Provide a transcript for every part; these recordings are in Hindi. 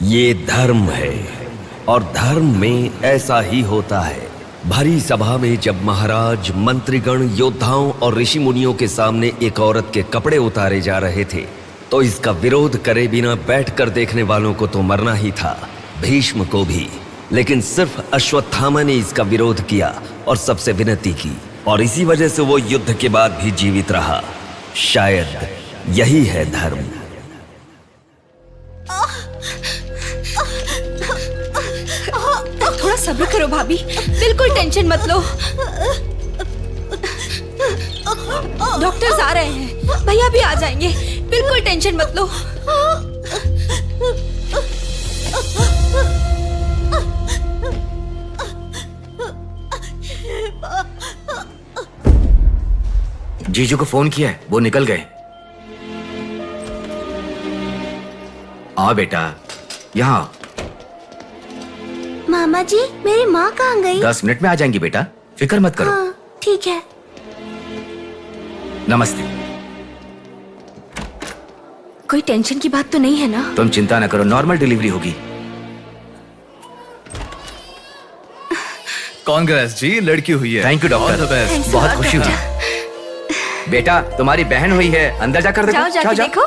ये धर्म है और धर्म में ऐसा ही होता है। भरी सभा में जब महाराज, मंत्रीगण, योद्धाओं और ऋषि मुनियों के सामने एक औरत के कपड़े उतारे जा रहे थे तो इसका विरोध करे बिना बैठकर देखने वालों को तो मरना ही था, भीष्म को भी। लेकिन सिर्फ अश्वत्थामा ने इसका विरोध किया और सबसे विनती की, और इसी वजह से वो युद्ध के बाद भी जीवित रहा। शायद यही है धर्म। थोड़ा सब्र करो भाभी, बिल्कुल टेंशन मत लो। डॉक्टर्स आ रहे हैं, भैया भी आ जाएंगे, बिल्कुल टेंशन मत लो। जीजू को फोन किया है, वो निकल गए। आओ बेटा, यहाँ। मामा जी, मेरी माँ कहाँ गई? 10 मिनट में आ जाएंगी बेटा, फिक्र मत करो। हाँ, ठीक है। नमस्ते। कोई टेंशन की बात तो नहीं है ना? तुम चिंता न करो, नॉर्मल डिलीवरी होगी। कांग्रेस जी, लड़की हुई है। थैंक यू डॉक्टर, बहुत खुशी हुई। बेटा, तुम्हारी बहन हुई है, अंदर जाकर देखो। जाओ जाके देखो।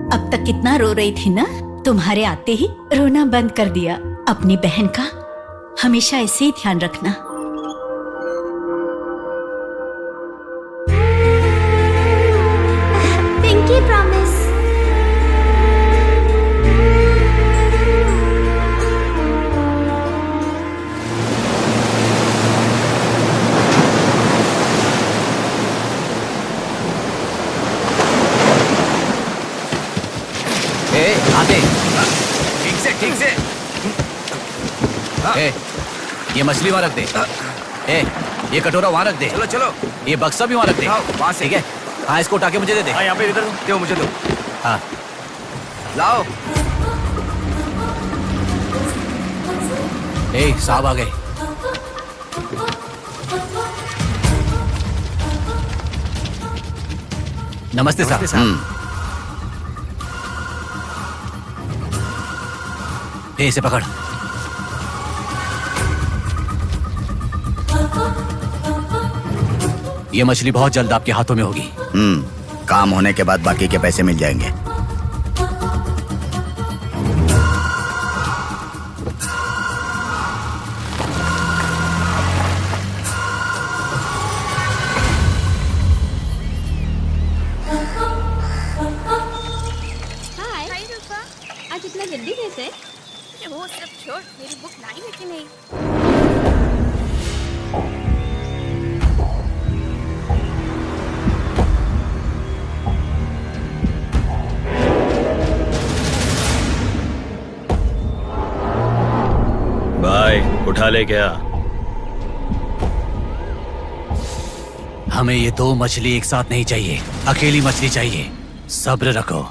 अब तक कितना रो रही थी ना, तुम्हारे आते ही रोना बंद कर दिया। अपनी बहन का हमेशा ऐसे ही ध्यान रखना। Pinky promise. आते ठीक से। ए, ये मछली वहाँ रख दे। ए, ये कटोरा वहाँ रख दे। चलो। ये बक्सा भी वहाँ रख दे। वहाँ से। ठीक है। हाँ, इसको उठा के मुझे दे दे। यहाँ पे इधर दो, मुझे दो। हाँ, लाओ। ए, साहब आ गए। नमस्ते साहब। इसे पकड़। ये मछली बहुत जल्द आपके हाथों में होगी। काम होने के बाद बाकी के पैसे मिल जाएंगे। आज इतना जल्दी कैसे? वो सब छोड़, मेरी बुक लाई है कि नहीं? भाई, उठा ले क्या? हमें ये 2 मछली एक साथ नहीं चाहिए, अकेली मछली चाहिए। सब्र रखो।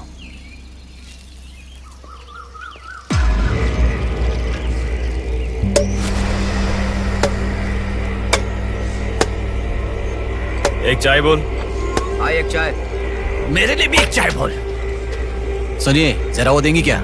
एक चाय बोल। हाँ, एक चाय। मेरे लिए भी एक चाय बोल। सुनिए, जरा वो देंगी क्या?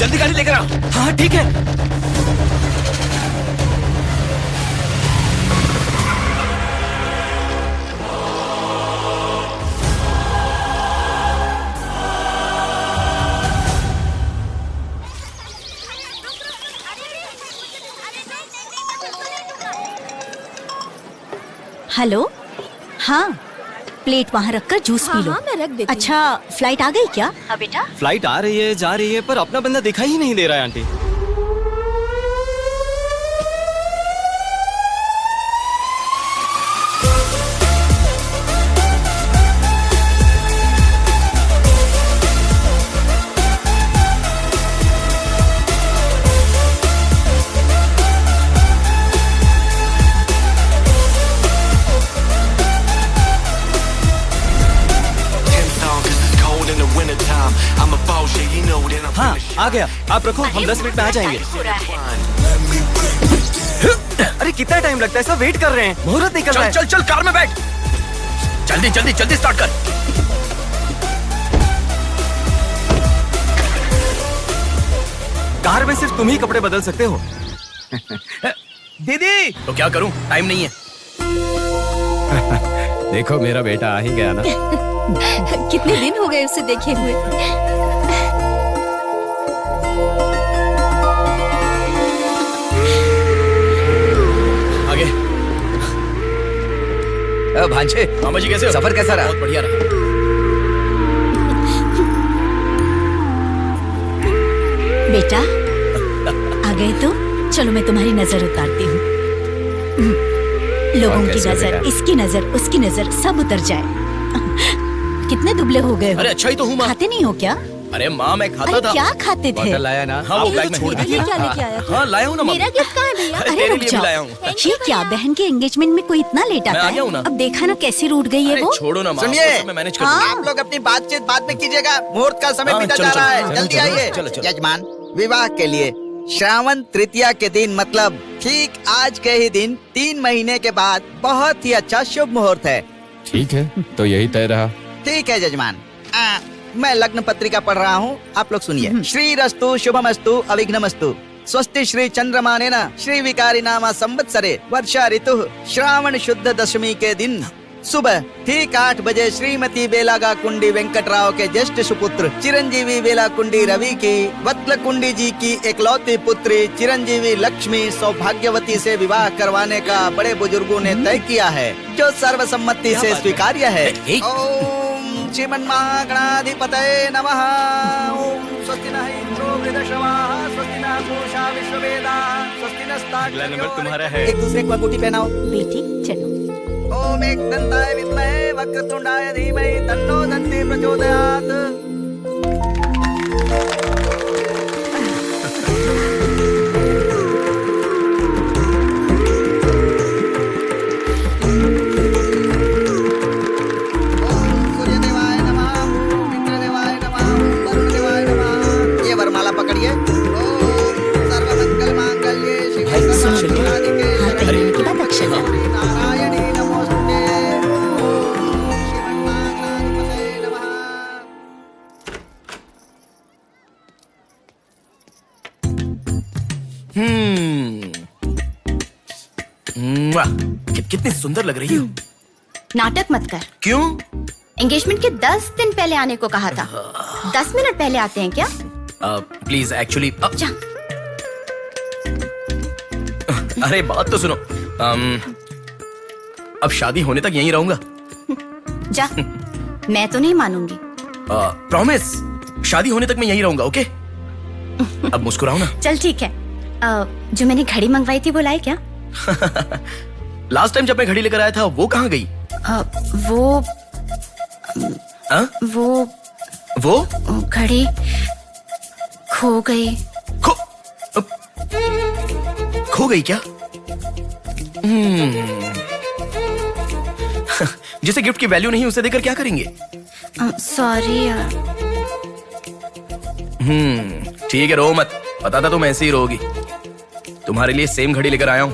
जल्दी गाड़ी लेकर आओ। हाँ ठीक है। हेलो, हाँ प्लेट वहाँ रखकर जूस पी लो। हाँ, मैं रख देती हूँ। अच्छा, फ्लाइट आ गई क्या? हाँ बेटा। फ्लाइट आ रही है, जा रही है, पर अपना बंदा दिखाई ही नहीं दे रहा है आंटी। हाँ आ गया, आप रखो, हम 10 मिनट में आ जाएंगे। अरे कितना टाइम लगता है, सब वेट कर रहे हैं, मुहूर्त निकल रहा है। चल चल कार में बैठ, जल्दी जल्दी जल्दी स्टार्ट कर। कार में सिर्फ तुम ही कपड़े बदल सकते हो। दीदी तो क्या करूं, टाइम नहीं है। देखो मेरा बेटा आ ही गया ना। कितने दिन हो गए उसे देखे हुए। आगे। भांजे, मामा जी कैसे हो? सफर कैसा रहा? बहुत बढ़िया रहा। बेटा आ गए तो चलो मैं तुम्हारी नजर उतारती हूँ। लोगों की नजर, इसकी नजर, उसकी नजर, सब उतर जाए। कितने दुबले हो गए हो? अरे अच्छा ही तो हूँ माँ। खाते नहीं हो क्या? अरे माँ मैं खाता अरे था। क्या खाते थे? बॉटल लाया ना। हाँ वो बैग में छोड़ ये दिया। क्या लेके आया तू? हाँ लाया हूँ ना माँ। मेरा गिफ्ट कहाँ है भैया? अरे अरे तेरे रुक लिए भी जाओ। लाया हूँ। ये क्या, बहन के एंगेजमेंट में कोई इतना लेट आता मैं आ गया है? हूँ ना। अब देखा ना कैसे रूठ गई है अरे वो। छोड़ो ना माँ, सुनिए, वो सब मैं मैनेज कर दूंगा। हाँ। आप लोग अपनी बातचीत बाद में कीजिएगा, मुहूर्त का समय हाँ, बीता चलो, जा रहा चलो, है। चलो, जल्दी चलो, आइए। चलो, चलो। यजमान, विवाह के लिए श्रावण तृतीया के दिन, मतलब ठीक आज के ही दिन 3 महीने के बाद बहुत ही अच्छा शुभ मुहूर्त है। ठीक है, तो यही तय रहा। ठीक है यजमान। मैं लग्न पत्रिका पढ़ रहा हूँ, आप लोग सुनिए। श्रीरस्तु शुभमस्तु अविघ्नमस्तु स्वस्ति श्री चंद्रमानेन श्री विकारी नामा संवत्सरे वर्षा ऋतु श्रावण शुद्ध दशमी के दिन सुबह ठीक 8 बजे श्रीमती बेलागा कुंडी वेंकटराव के ज्येष्ठ सुपुत्र चिरंजीवी बेला कुंडी रवि की वत्ल कुंडी जी की एकलौती पुत्री चिरंजीवी लक्ष्मी सौभाग्यवती से विवाह करवाने का बड़े बुजुर्गों ने तय किया है, जो सर्वसम्मति से स्वीकार्य है। ओम श्रीमन्महागणाधिपतये नमः। ओम स्वस्ति नः इंद्रो वृद्धश्रवाः स्वस्ति नः पूषा विश्ववेदाः स्वस्ति नस्तार्क्ष्यो। अगला नंबर तुम्हारा है। एक दूसरे को अंगूठी पहनाओ। बेटी चलो। ओम एकदंताय विद्महे वक्रतुंडाय धीमहि तन्नो दन्ती प्रचोदयात्। ओम सूर्यदेवाय नमः, ओम इंद्रदेवाय नमः, ओम वरुणदेवाय नमः। ये वरमाला पकड़िए। ओम सर्वमंगल मांगल्ये शिवे सर्वार्थसाधिके हाथ पहनने के बाद अक्षर डालो। नारायणी नमोस्तुते। ओम श्रीमन्महागणाधिपतये नमः। कितनी सुंदर लग रही हो। नाटक मत कर। क्यों? एंगेजमेंट के 10 दिन पहले आने को कहा था। 10 मिनट पहले आते हैं क्या? प्लीज एक्चुअली जा। अरे बात तो सुनो। अब शादी होने तक यहीं रहूंगा। जा। मैं तो नहीं मानूंगी। प्रॉमिस, शादी होने तक मैं यहीं रहूंगा। ओके अब मुस्कुराओ ना। चल ठीक है। जो मैंने घड़ी मंगवाई थी वो लाए क्या? लास्ट टाइम जब मैं घड़ी लेकर आया था वो कहाँ गई? वो घड़ी खो गई। खो गई क्या? जिसे गिफ्ट की वैल्यू नहीं उसे देकर क्या करेंगे? सॉरी यार। ठीक है, रो मत। पता था तुम ऐसे ही रोगी। तुम्हारे लिए सेम घड़ी लेकर आया हूँ,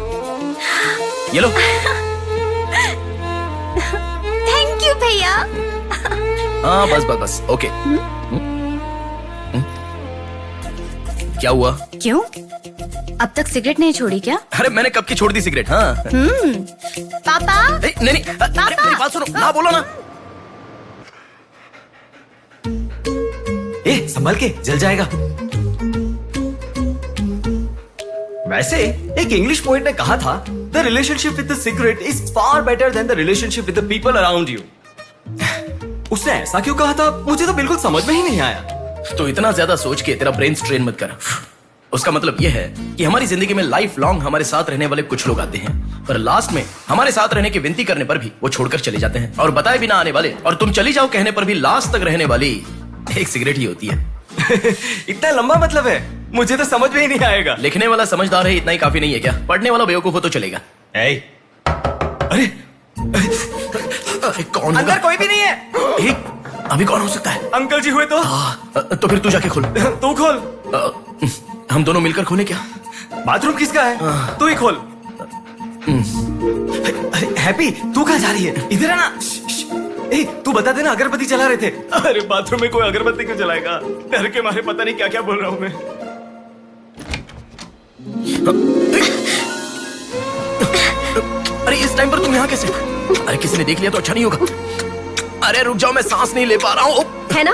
ये लो। थैंक यू भैया। हाँ बस बस बस, ओके। क्या हुआ? क्यों? अब तक सिगरेट नहीं छोड़ी क्या? अरे मैंने कब की छोड़ दी सिगरेट। हाँ पापा नहीं मेरी बात सुनो ना, बोलो ना। संभल के, जल जाएगा। वैसे एक इंग्लिश पोएट ने कहा था, the relationship with the cigarette is far better than the relationship with the people around you. उसने ऐसा क्यों कहा था, मुझे तो बिल्कुल समझ में ही नहीं आया। तो इतना ज्यादा सोच के तेरा ब्रेन स्ट्रेन मत कर। उसका मतलब यह है कि हमारी जिंदगी में लाइफ लॉन्ग हमारे साथ रहने वाले कुछ लोग आते हैं, पर लास्ट में हमारे साथ रहने की विनती करने पर भी वो छोड़कर चले जाते हैं, और बताए बिना आने वाले और तुम चली जाओ कहने पर भी लास्ट तक रहने वाली एक सिगरेट ही होती है। इतना लंबा मतलब है, मुझे तो समझ में ही नहीं आएगा। लिखने वाला समझदार है इतना ही काफी नहीं है क्या? पढ़ने वाला बेवकूफ हो तो चलेगा। अरे कौन अंदर कोई भी नहीं है। अभी कौन हो सकता है? अंकल जी हुए तो? तो फिर तू जाके खोल। तू खोल। हम दोनों मिलकर खोले क्या? बाथरूम किसका है? तू ही खोल। हैप्पी, तू कहाँ जा रही है? इधर है ना। तू बता देना, अगरबत्ती जला रहे थे। अरे बाथरूम में कोई अगरबत्ती क्यों जलाएगा? डर के मारे पता नहीं क्या क्या बोल रहा हूँ मैं। अरे इस टाइम पर तुम यहाँ कैसे? अरे किसी ने देख लिया तो अच्छा नहीं होगा। अरे रुक जाओ, मैं सांस नहीं ले पा रहा हूँ। है ना,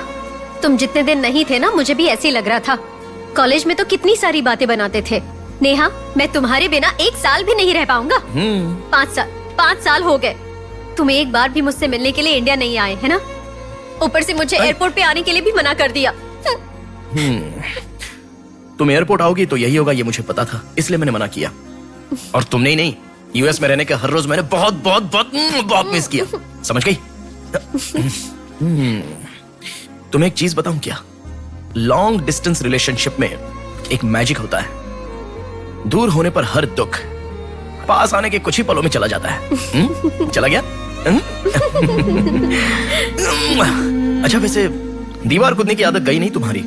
तुम जितने दिन नहीं थे ना, मुझे भी ऐसे ही लग रहा था। कॉलेज में तो कितनी सारी बातें बनाते थे। नेहा, मैं तुम्हारे बिना 1 साल भी नहीं रह पाऊंगा। 5 साल हो गए। तुम एक बार भी मुझसे मिलने के लिए इंडिया नहीं आए, है ना? ऊपर से मुझे एयरपोर्ट पे आने के लिए भी मना कर दिया। तुम एयरपोर्ट आओगी तो यही होगा, ये मुझे पता था, इसलिए मैंने मना किया। और तुमने ही नहीं, यूएस में रहने के हर रोज मैंने बहुत बहुत बहुत बहुत मिस किया। समझ गई? तुम्हें एक चीज बताऊं क्या? लॉन्ग डिस्टेंस रिलेशनशिप में एक मैजिक होता है। दूर होने पर हर दुख पास आने के कुछ ही पलों में चला जाता है। चला गया? अच्छा, वैसे दीवार कूदने की आदत गई नहीं तुम्हारी?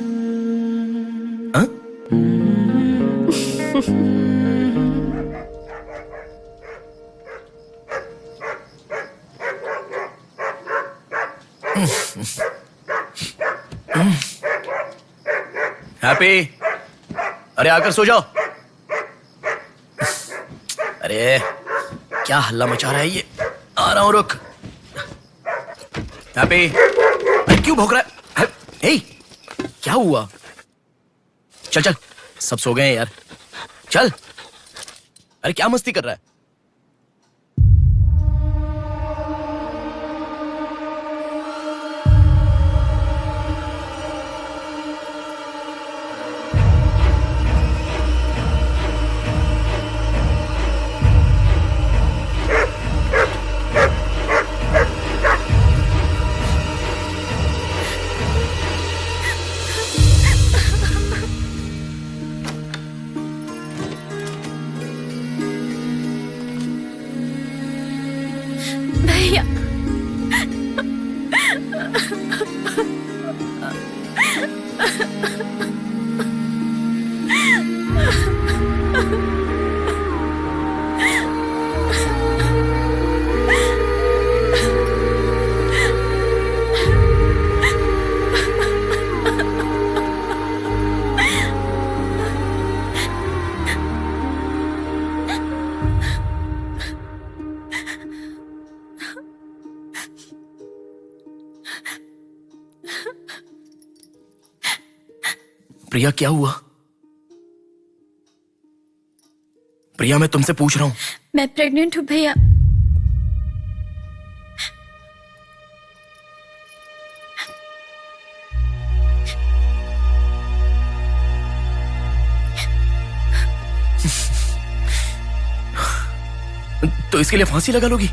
हैप्पी, अरे आकर सो जाओ। अरे क्या हल्ला मचा रहा है ये? आ रहा हूं, रुक। हैप्पी, अरे क्यों भौंक रहा है? हे, क्या हुआ? चल चल, सब सो गए हैं यार, चल। अरे क्या मस्ती कर रहा है? भैया, प्रिया, क्या हुआ? प्रिया, मैं तुमसे पूछ रहा हूं। मैं प्रेग्नेंट हूँ भैया। तो इसके लिए फांसी लगा लोगी?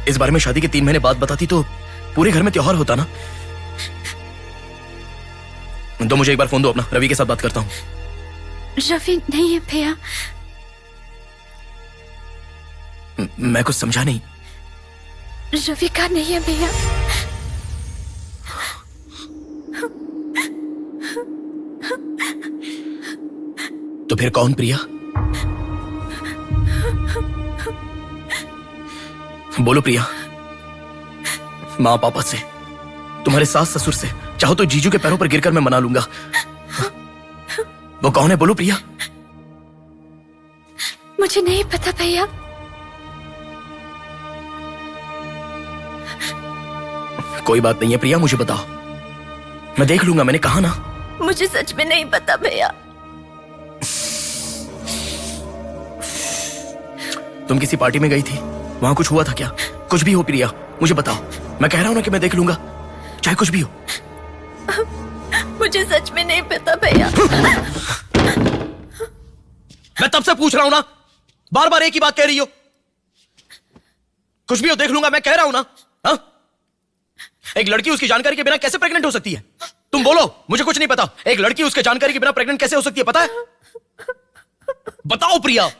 इस बारे में शादी के 3 महीने बाद बताती तो पूरे घर में त्योहार होता ना। तो मुझे एक बार फोन दो अपना, रवि के साथ बात करता हूं। रवि नहीं है भैया। मैं कुछ समझा नहीं। रवि का नहीं है भैया। तो फिर कौन? प्रिया, बोलो प्रिया। माँ पापा से, तुम्हारे सास ससुर से, चाहो तो जीजू के पैरों पर गिरकर मैं मना लूंगा। वो कौन है, बोलो प्रिया। मुझे नहीं पता भैया। कोई बात नहीं है प्रिया, मुझे बताओ, मैं देख लूंगा, मैंने कहा ना। मुझे सच में नहीं पता भैया। तुम किसी पार्टी में गई थी, वहां कुछ हुआ था क्या? कुछ भी हो प्रिया, मुझे बताओ। मैं कह रहा हूं ना कि मैं देख लूंगा, चाहे कुछ भी हो। मुझे सच में नहीं पता भैया। मैं तब से पूछ रहा हूं ना, बार बार एक ही बात कह रही हो। कुछ भी हो, देख लूंगा, मैं कह रहा हूं ना। हा? एक लड़की उसकी जानकारी के बिना कैसे प्रेग्नेंट हो सकती है? तुम बोलो, मुझे कुछ नहीं पता। एक लड़की उसके जानकारी के बिना प्रेग्नेंट कैसे हो सकती है, पता है? बताओ प्रिया।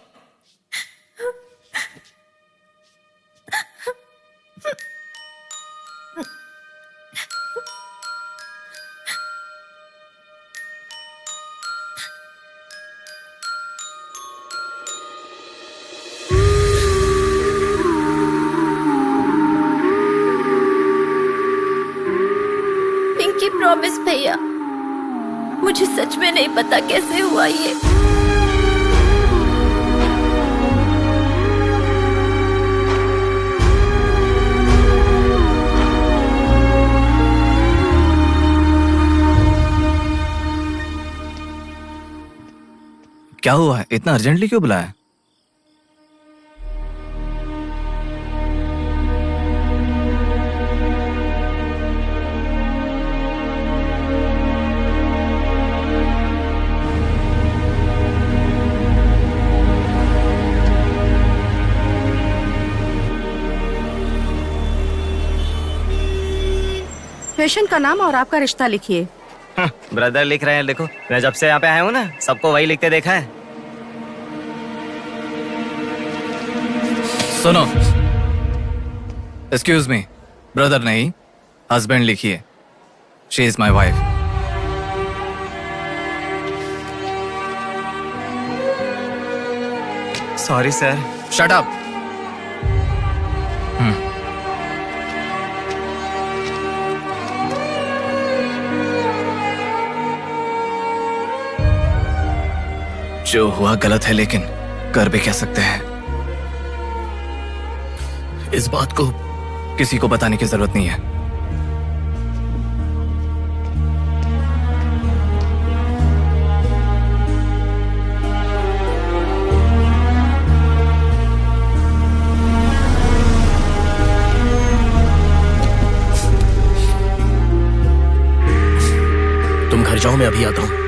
पिंकी प्रॉमिस भैया, मुझे सच में नहीं पता कैसे हुआ ये। क्या हुआ है? इतना अर्जेंटली क्यों बुलाया? पेशेंट का नाम और आपका रिश्ता लिखिए। ब्रदर लिख रहे हैं, देखो। मैं जब से यहाँ पे आया हूँ ना, सबको वही लिखते देखा है। सुनो, एक्सक्यूज मी, ब्रदर नहीं, हस्बैंड लिखिए। She is my wife. Sorry sir. Shut up. जो हुआ गलत है, लेकिन कर भी क्या सकते हैं। इस बात को किसी को बताने की जरूरत नहीं है। तुम घर जाओ, मैं अभी आता हूं।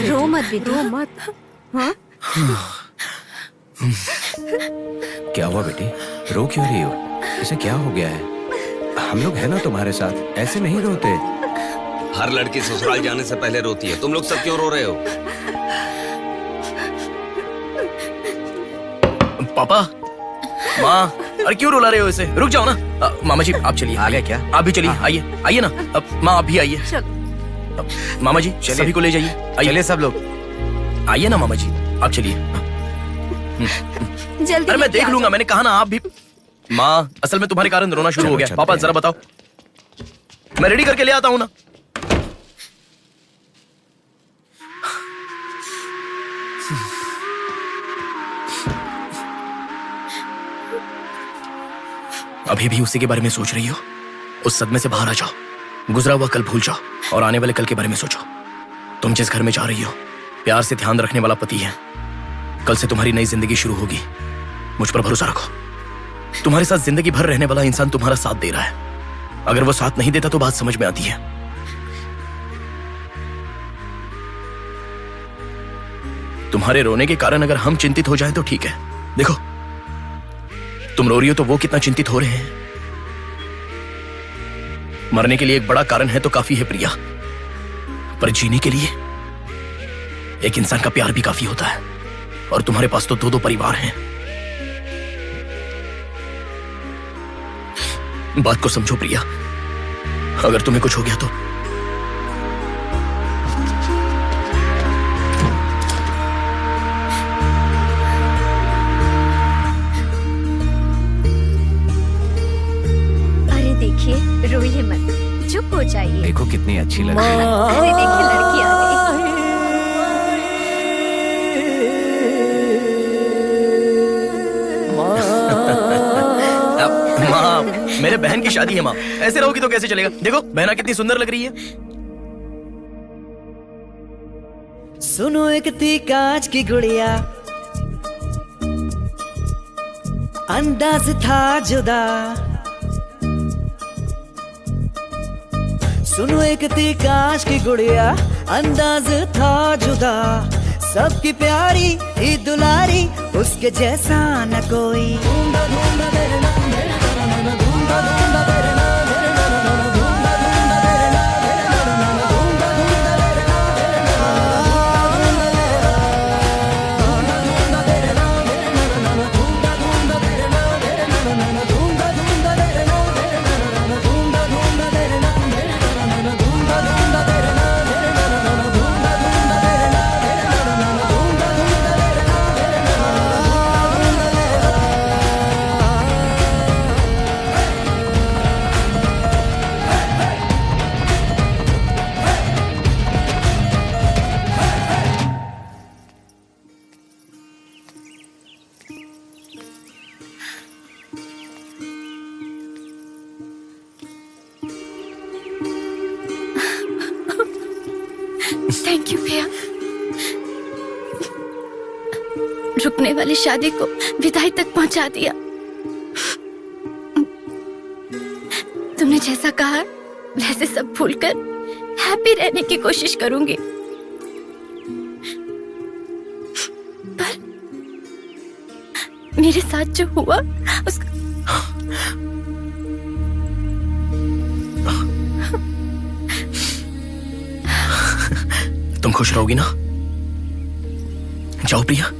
रो मत बेटा, रो मत। हाँ? क्या हुआ बेटी? रो क्यों रही हो? इसे क्या हो गया है? हम लोग हैं ना तुम्हारे साथ, ऐसे नहीं रोते। हर लड़की ससुराल जाने से पहले रोती है, तुम लोग सब क्यों रो रहे हो? पापा, माँ, अरे क्यों रुला रहे हो इसे? रुक जाओ ना। मामा जी आप चलिए। आ गए क्या? आप भी चलिए, आइए आइए ना। माँ आप भी आइए। मामा जी सभी को ले जाइए। चलिए सब लोग, आइए ना मामा जी, आप चलिए। जल्दी। अरे मैं देख लूंगा, मैंने कहा ना। आप भी। माँ, असल में तुम्हारे कारण रोना शुरू हो गया। पापा जरा बताओ, मैं रेडी करके ले आता हूँ ना। अभी भी उसी के बारे में सोच रही हो? उस सदमे से बाहर आ जाओ, गुजरा हुआ कल भूल जाओ और आने वाले कल के बारे में सोचो। तुम जिस घर में जा रही हो, प्यार से ध्यान रखने वाला पति है। कल से तुम्हारी नई जिंदगी शुरू होगी, मुझ पर भरोसा रखो। तुम्हारे साथ जिंदगी भर रहने वाला इंसान तुम्हारा साथ दे रहा है। अगर वो साथ नहीं देता तो बात समझ में आती है। तुम्हारे रोने के कारण अगर हम चिंतित हो जाएं तो ठीक है। देखो, तुम रो रही हो तो वो कितना चिंतित हो रहे हैं। मरने के लिए एक बड़ा कारण है तो काफी है प्रिया, पर जीने के लिए एक इंसान का प्यार भी काफी होता है। और तुम्हारे पास तो 2-2 परिवार हैं। बात को समझो प्रिया, अगर तुम्हें कुछ हो गया तो अरे देखिए, रोइए मत, चुप हो जाइए। देखो कितनी अच्छी लग रही है। अरे देखिए, लड़की आ गई। माँ, मेरे बहन की शादी है माँ, ऐसे रहोगी तो कैसे चलेगा। देखो बहना कितनी सुंदर लग रही है। सुनो एक थी कांच की गुड़िया, अंदाज था जुदा। सुनो एक थी कांच की गुड़िया, अंदाज था जुदा। सबकी प्यारी ही दुलारी, उसके जैसा न कोई। थैंक यू भैया, रुकने वाली शादी को विदाई तक पहुंचा दिया। तुमने जैसा कहा वैसे सब भूलकर हैप्पी रहने की कोशिश करूंगी। पर मेरे साथ जो हुआ उसका तुम खुश रहोगी ना? जाओ प्रिया।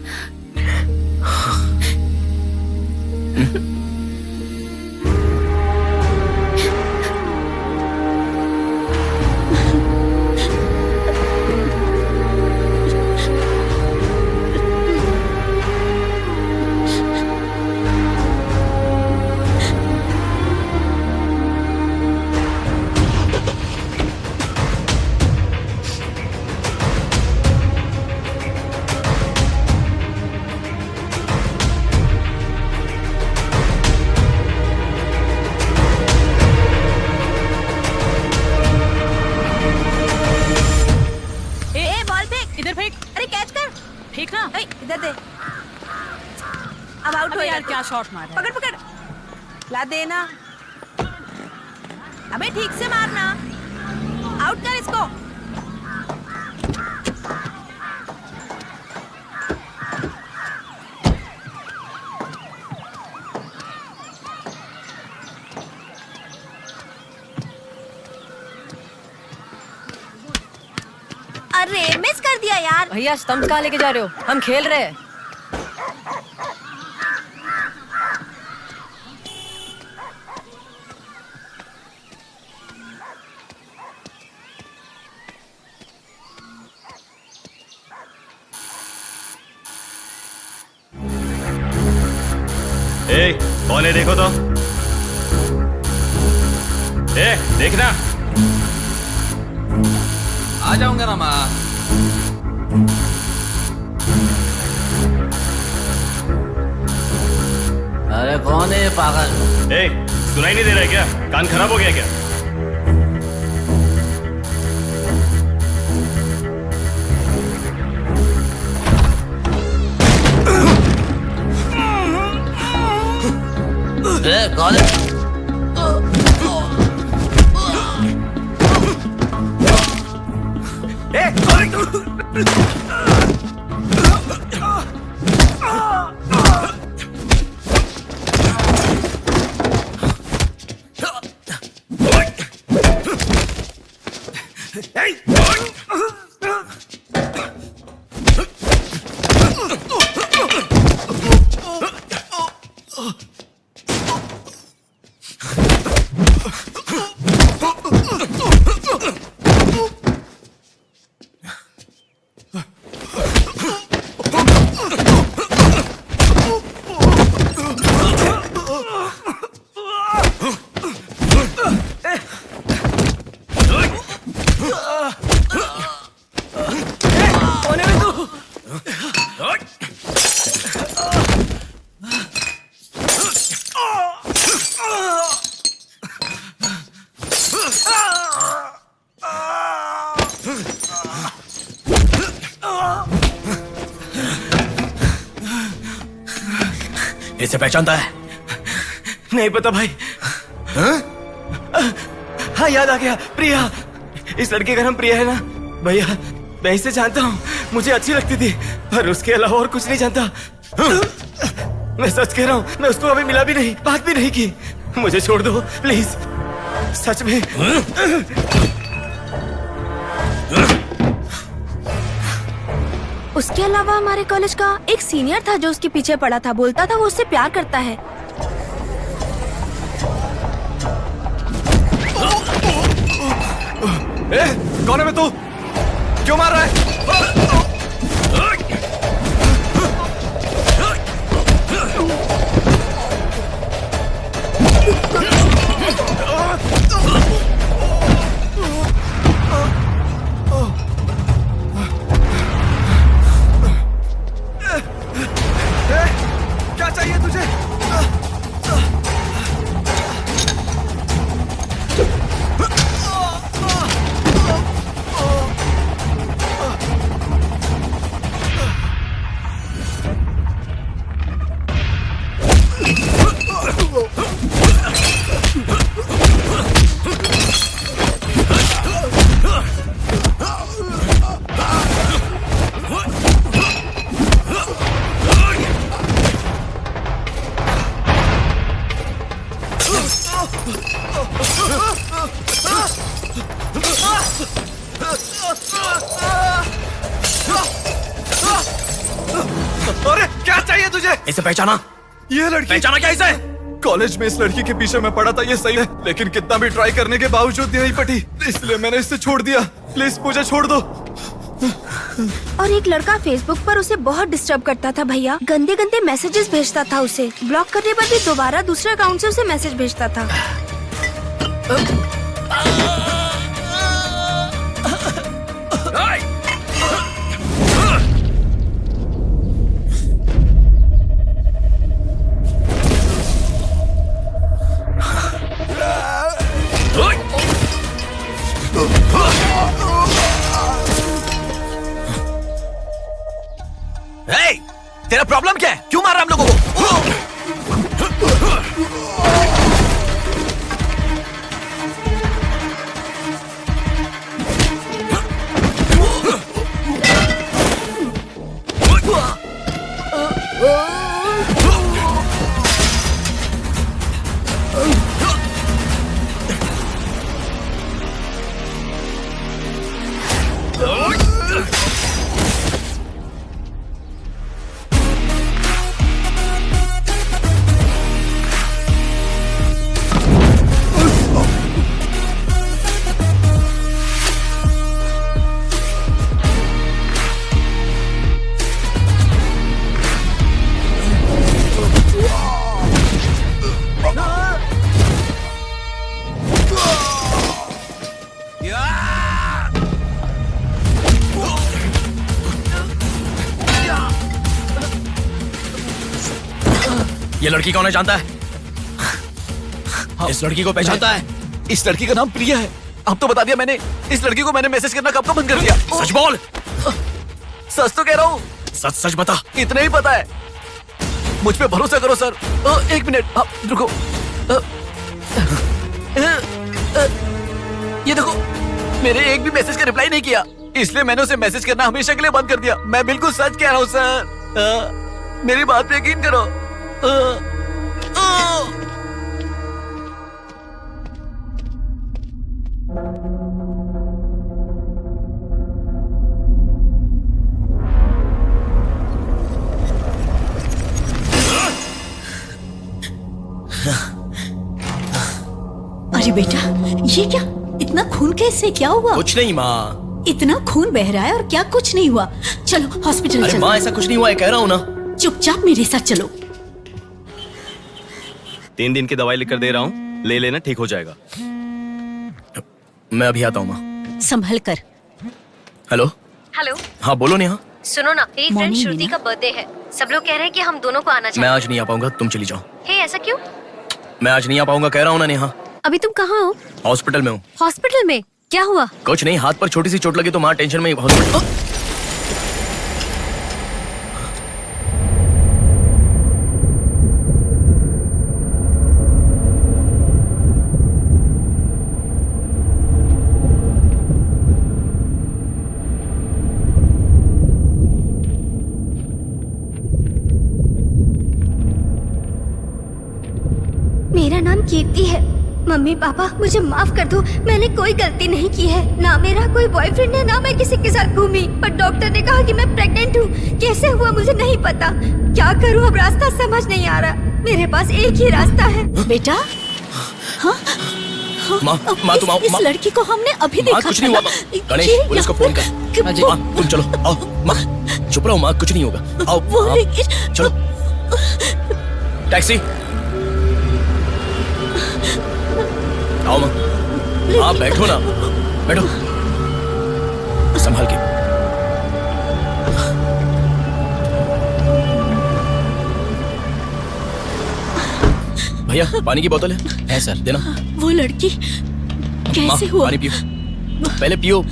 इधर दे। अब आउट हो यार, क्या शॉट मारा। पकड़ पकड़, ला देना। अबे ठीक से मारना, आउट कर इसको। अरे मिस कर दिया यार। भैया स्टंप्स कहाँ लेके जा रहे हो? हम खेल रहे हैं। ए, कौन है देखो तो। ए, देखना। आ जाऊंगा ना माँ। अरे कौन है पागल? ए, सुनाई नहीं दे रहा है क्या? कान खराब हो गया क्या? कौन है? इसे पहचानता है? नहीं पता भाई। हाँ याद आ गया, प्रिया। इस लड़के का नाम प्रिया है ना भैया? मैं इसे जानता हूँ, मुझे अच्छी लगती थी, पर उसके अलावा और कुछ नहीं जानता। मैं सच कह रहा हूँ, मैं उसको अभी मिला भी नहीं, बात भी नहीं की। मुझे छोड़ दो प्लीज, सच में। उसके अलावा हमारे कॉलेज का एक सीनियर था जो उसके पीछे पड़ा था, बोलता था वो उससे प्यार करता है। कौन है मैं? तू क्यों मार रहा है? क्या चाहिए तुझे? अरे क्या चाहिए तुझे? इसे पहचाना? ये लड़की पहचाना क्या इसे? कॉलेज में इस लड़की के पीछे मैं पड़ा था, ये सही है, लेकिन कितना भी ट्राई करने के बावजूद नहीं पटी, इसलिए मैंने इसे छोड़ दिया। प्लीज मुझे छोड़ दो। और एक लड़का फेसबुक पर उसे बहुत डिस्टर्ब करता था भैया, गंदे गंदे मैसेजेस भेजता था उसे। ब्लॉक करने पर भी दोबारा दूसरे अकाउंट से उसे मैसेज भेजता था। तेरा प्रॉब्लम क्या है? क्यों मार रहा हम लोगों को? ये लड़की कौन है जानता है? इस लड़की को पहचानता है? इस लड़की का नाम प्रिया है। अब तो बता दिया मैंने। इस लड़की को मैंने मैसेज करना कब का बंद कर दिया। सच बोल। सच तो कह रहा हूँ। सच सच बता। इतना ही पता है, मुझ पे भरोसा करो सर। एक मिनट रुको। ये देखो, मेरे एक भी मैसेज का रिप्लाई नहीं किया, इसलिए मैंने उसे मैसेज करना हमेशा के लिए बंद कर दिया। मैं बिल्कुल सच कह रहा हूँ सर, मेरी बात पे यकीन करो। अरे बेटा, ये क्या? इतना खून कैसे? क्या हुआ? कुछ नहीं माँ। इतना खून बह रहा है और क्या कुछ नहीं हुआ? चलो हॉस्पिटल अरे चलो। माँ, ऐसा कुछ नहीं हुआ है, कह रहा हूँ ना। चुपचाप मेरे साथ चलो। 3 दिन की दवाई लिख कर दे रहा हूँ, ले लेना, ठीक हो जाएगा। मैं अभी आता हूँ माँ। संभल कर। हेलो। हेलो, हाँ बोलो नेहा। सुनो ना, मेरी फ्रेंड Morning, श्रुति मीना। का बर्थडे है। सब लोग कह रहे हैं कि हम दोनों को आना मैं चाहिए। आज नहीं आ पाऊंगा, तुम चली जाओ। हे, ऐसा क्यों? मैं आज नहीं आ पाऊंगा, कह रहा हूँ ना नेहा। अभी तुम कहाँ हो? हॉस्पिटल में हूँ। हॉस्पिटल में? क्या हुआ? कुछ नहीं, हाथ पर छोटी सी चोट लगी तो माँ टेंशन में हॉस्पिटल। मेरा नाम कीर्ति है। मम्मी पापा मुझे माफ कर दो, मैंने कोई गलती नहीं की है। ना मेरा कोई बॉयफ्रेंड है, ना मैं किसी के साथ घूमी। पर डॉक्टर ने कहा कि मैं प्रेग्नेंट हूँ। कैसे हुआ मुझे नहीं पता। क्या करूँ अब, रास्ता समझ नहीं आ रहा। मेरे पास एक ही रास्ता है। बेटा, हाँ? माँ, तुम आओ। इस लड़की को हमने अभी माँ, देखा कुछ था नहीं हुआ ना। माँ। गणेश, पुलिस को फोन कर। माँ, तुम चलो, आओ। माँ, चुप रहो माँ, कुछ नहीं होगा। आओ, आओ, चलो। टैक्सी। आओ माँ। हाँ, बैठो ना, बैठो। संभाल के। भैया, पानी की बोतल है सर, देना। वो लड़की माँ, कैसे हुआ? पानी पियो, पहले पियो।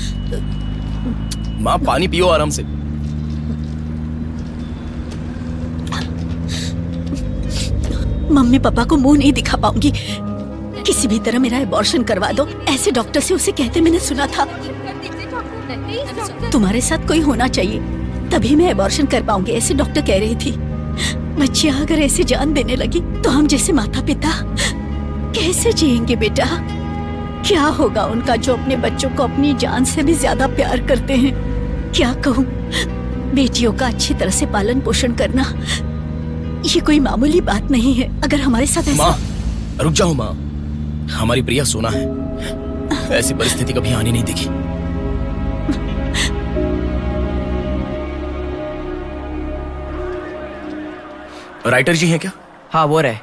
माँ, पानी पियो आराम से। मम्मी पापा को मुंह नहीं दिखा पाऊंगी। किसी भी तरह मेरा एबॉर्शन करवा दो, ऐसे डॉक्टर से उसे कहते मैंने सुना था। तुम्हारे साथ कोई होना चाहिए, तभी मैं एबॉर्शन कर पाऊंगी, ऐसे डॉक्टर कह रही थी। बच्चियां अगर ऐसे जान देने लगी तो हम जैसे माता पिता कैसे जिएंगे बेटा? क्या होगा उनका जो अपने बच्चों को अपनी जान से भी ज्यादा प्यार करते हैं? क्या कहूँ, बेटियों का अच्छी तरह से पालन पोषण करना ये कोई मामूली बात नहीं है। अगर हमारे साथ ऐसा... माँ, रुक जाओ माँ, हमारी प्रिया सोना है। ऐसी परिस्थिति कभी आनी नहीं देखी। राइटर जी हैं क्या? हाँ, वो रहे।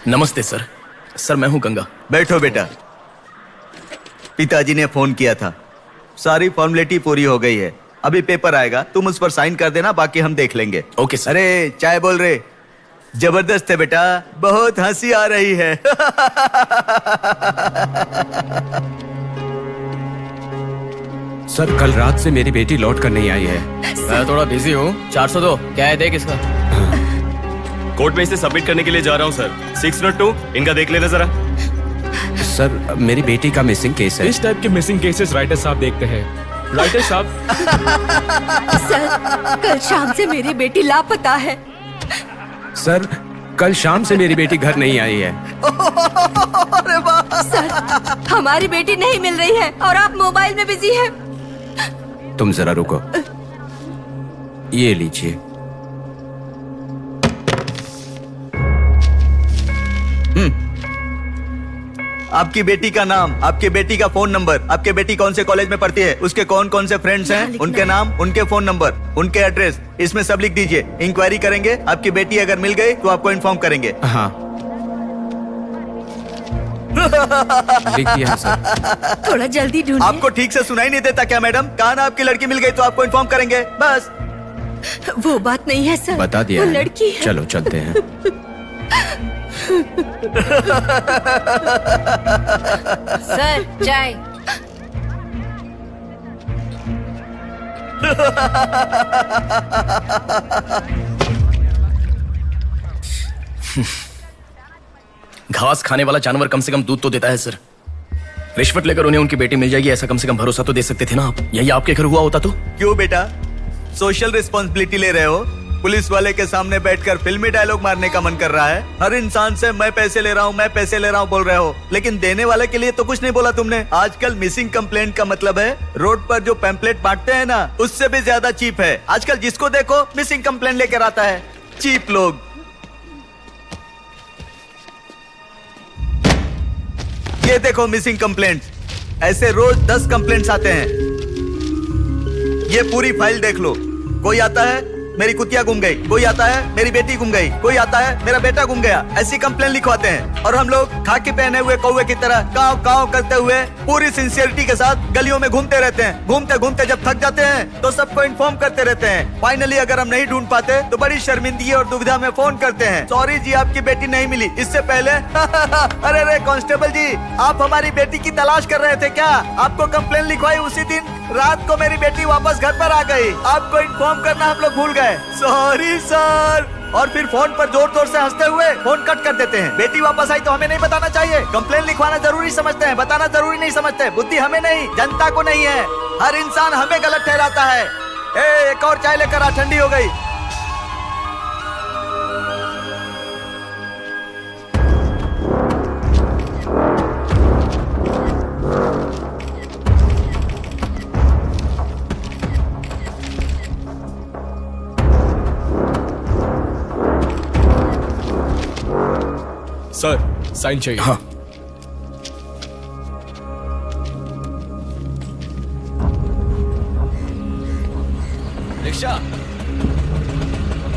नमस्ते सर। सर, मैं हूं गंगा। बैठो बेटा। पिताजी ने फोन किया था, सारी फॉर्मेलिटी पूरी हो गई है। अभी पेपर आएगा, तुम उस पर साइन कर देना, बाकी हम देख लेंगे। Okay sir. अरे चाय बोल रहे, जबरदस्त है बेटा, बहुत हंसी आ रही है। सर, कल रात से मेरी बेटी लौट कर नहीं आई है। मैं थोड़ा बिजी हूँ। 402 क्या है, देख इसका। कोर्ट में इसे सबमिट करने के लिए जा रहा हूँ सर। 602, इनका देख लेना जरा। सर, मेरी बेटी का मिसिंग केस है। इस टाइप के मिसिंग केसेस राइटर साहब देखते हैं। राइटर साहब। सर, कल शाम से मेरी बेटी लापता है। सर, कल शाम से मेरी बेटी घर नहीं आई है। सर, हमारी बेटी नहीं मिल रही है और आप मोबाइल में बिजी हैं। तुम जरा रुको, ये लीजिए। आपकी बेटी का नाम, आपकी बेटी का फोन नंबर, आपकी बेटी कौन से कॉलेज में पढ़ती है, उसके कौन कौन से फ्रेंड्स हैं, उनके नाम, उनके फोन नंबर, उनके एड्रेस, इसमें सब लिख दीजिए। इंक्वायरी करेंगे, आपकी बेटी अगर मिल गई तो आपको इन्फॉर्म करेंगे। हाँ, लिख दिया सर। थोड़ा जल्दी ढूंढिए। आपको ठीक से सुनाई नहीं देता क्या मैडम? कहा ना आपकी लड़की मिल गई तो आपको इन्फॉर्म करेंगे, बस। वो बात नहीं है सर, बता दिया वो है। लड़की है। चलो चलते हैं। सर, चाय। घास खाने वाला जानवर कम से कम दूध तो देता है सर। रिश्वत लेकर उन्हें उनकी बेटी मिल जाएगी, ऐसा कम से कम भरोसा तो दे सकते थे ना आप। यही आपके घर हुआ होता तो? क्यों बेटा, सोशल रिस्पॉन्सिबिलिटी ले रहे हो? पुलिस वाले के सामने बैठकर फिल्मी डायलॉग मारने का मन कर रहा है? हर इंसान से मैं पैसे ले रहा हूँ, मैं पैसे ले रहा हूँ बोल रहे हो, लेकिन देने वाले के लिए तो कुछ नहीं बोला तुमने। आजकल मिसिंग कंप्लेंट का मतलब है रोड पर जो पैम्पलेट बांटते हैं ना, उससे भी ज्यादा चीप है। आजकल जिसको देखो मिसिंग कंप्लेंट लेकर आता है। चीप लोग। ये देखो मिसिंग कंप्लेंट। ऐसे रोज 10 कंप्लेंट्स आते हैं। ये पूरी फाइल देख लो। कोई आता है मेरी कुतिया गुम गई, कोई आता है मेरी बेटी गुम गई, कोई आता है मेरा बेटा गुम गया। ऐसी कंप्लेंट लिखवाते हैं और हम लोग खाकी पहने हुए कौवे की तरह काव काव करते हुए पूरी सिंसियरिटी के साथ गलियों में घूमते रहते हैं। घूमते घूमते जब थक जाते हैं तो सबको इन्फॉर्म करते रहते हैं। फाइनली अगर हम नहीं ढूंढ पाते तो बड़ी शर्मिंदगी और दुविधा में फोन करते हैं, सॉरी जी आपकी बेटी नहीं मिली। इससे पहले अरे रे कांस्टेबल जी, आप हमारी बेटी की तलाश कर रहे थे क्या? आपको कंप्लेंट लिखवाई उसी दिन रात को मेरी बेटी वापस घर पर आ गई। आपको इन्फॉर्म करना हम लोग भूल गए, सॉरी सर। और फिर फोन पर जोर जोर से हंसते हुए फोन कट कर देते हैं। बेटी वापस आई तो हमें नहीं बताना चाहिए। कंप्लेंट लिखवाना जरूरी समझते हैं, बताना जरूरी नहीं समझते। बुद्धि हमें नहीं, जनता को नहीं है। हर इंसान हमें गलत ठहराता है। एक और चाय लेकर आ, ठंडी हो गई। सर साइन चाहिए। हाँ। रिक्शा,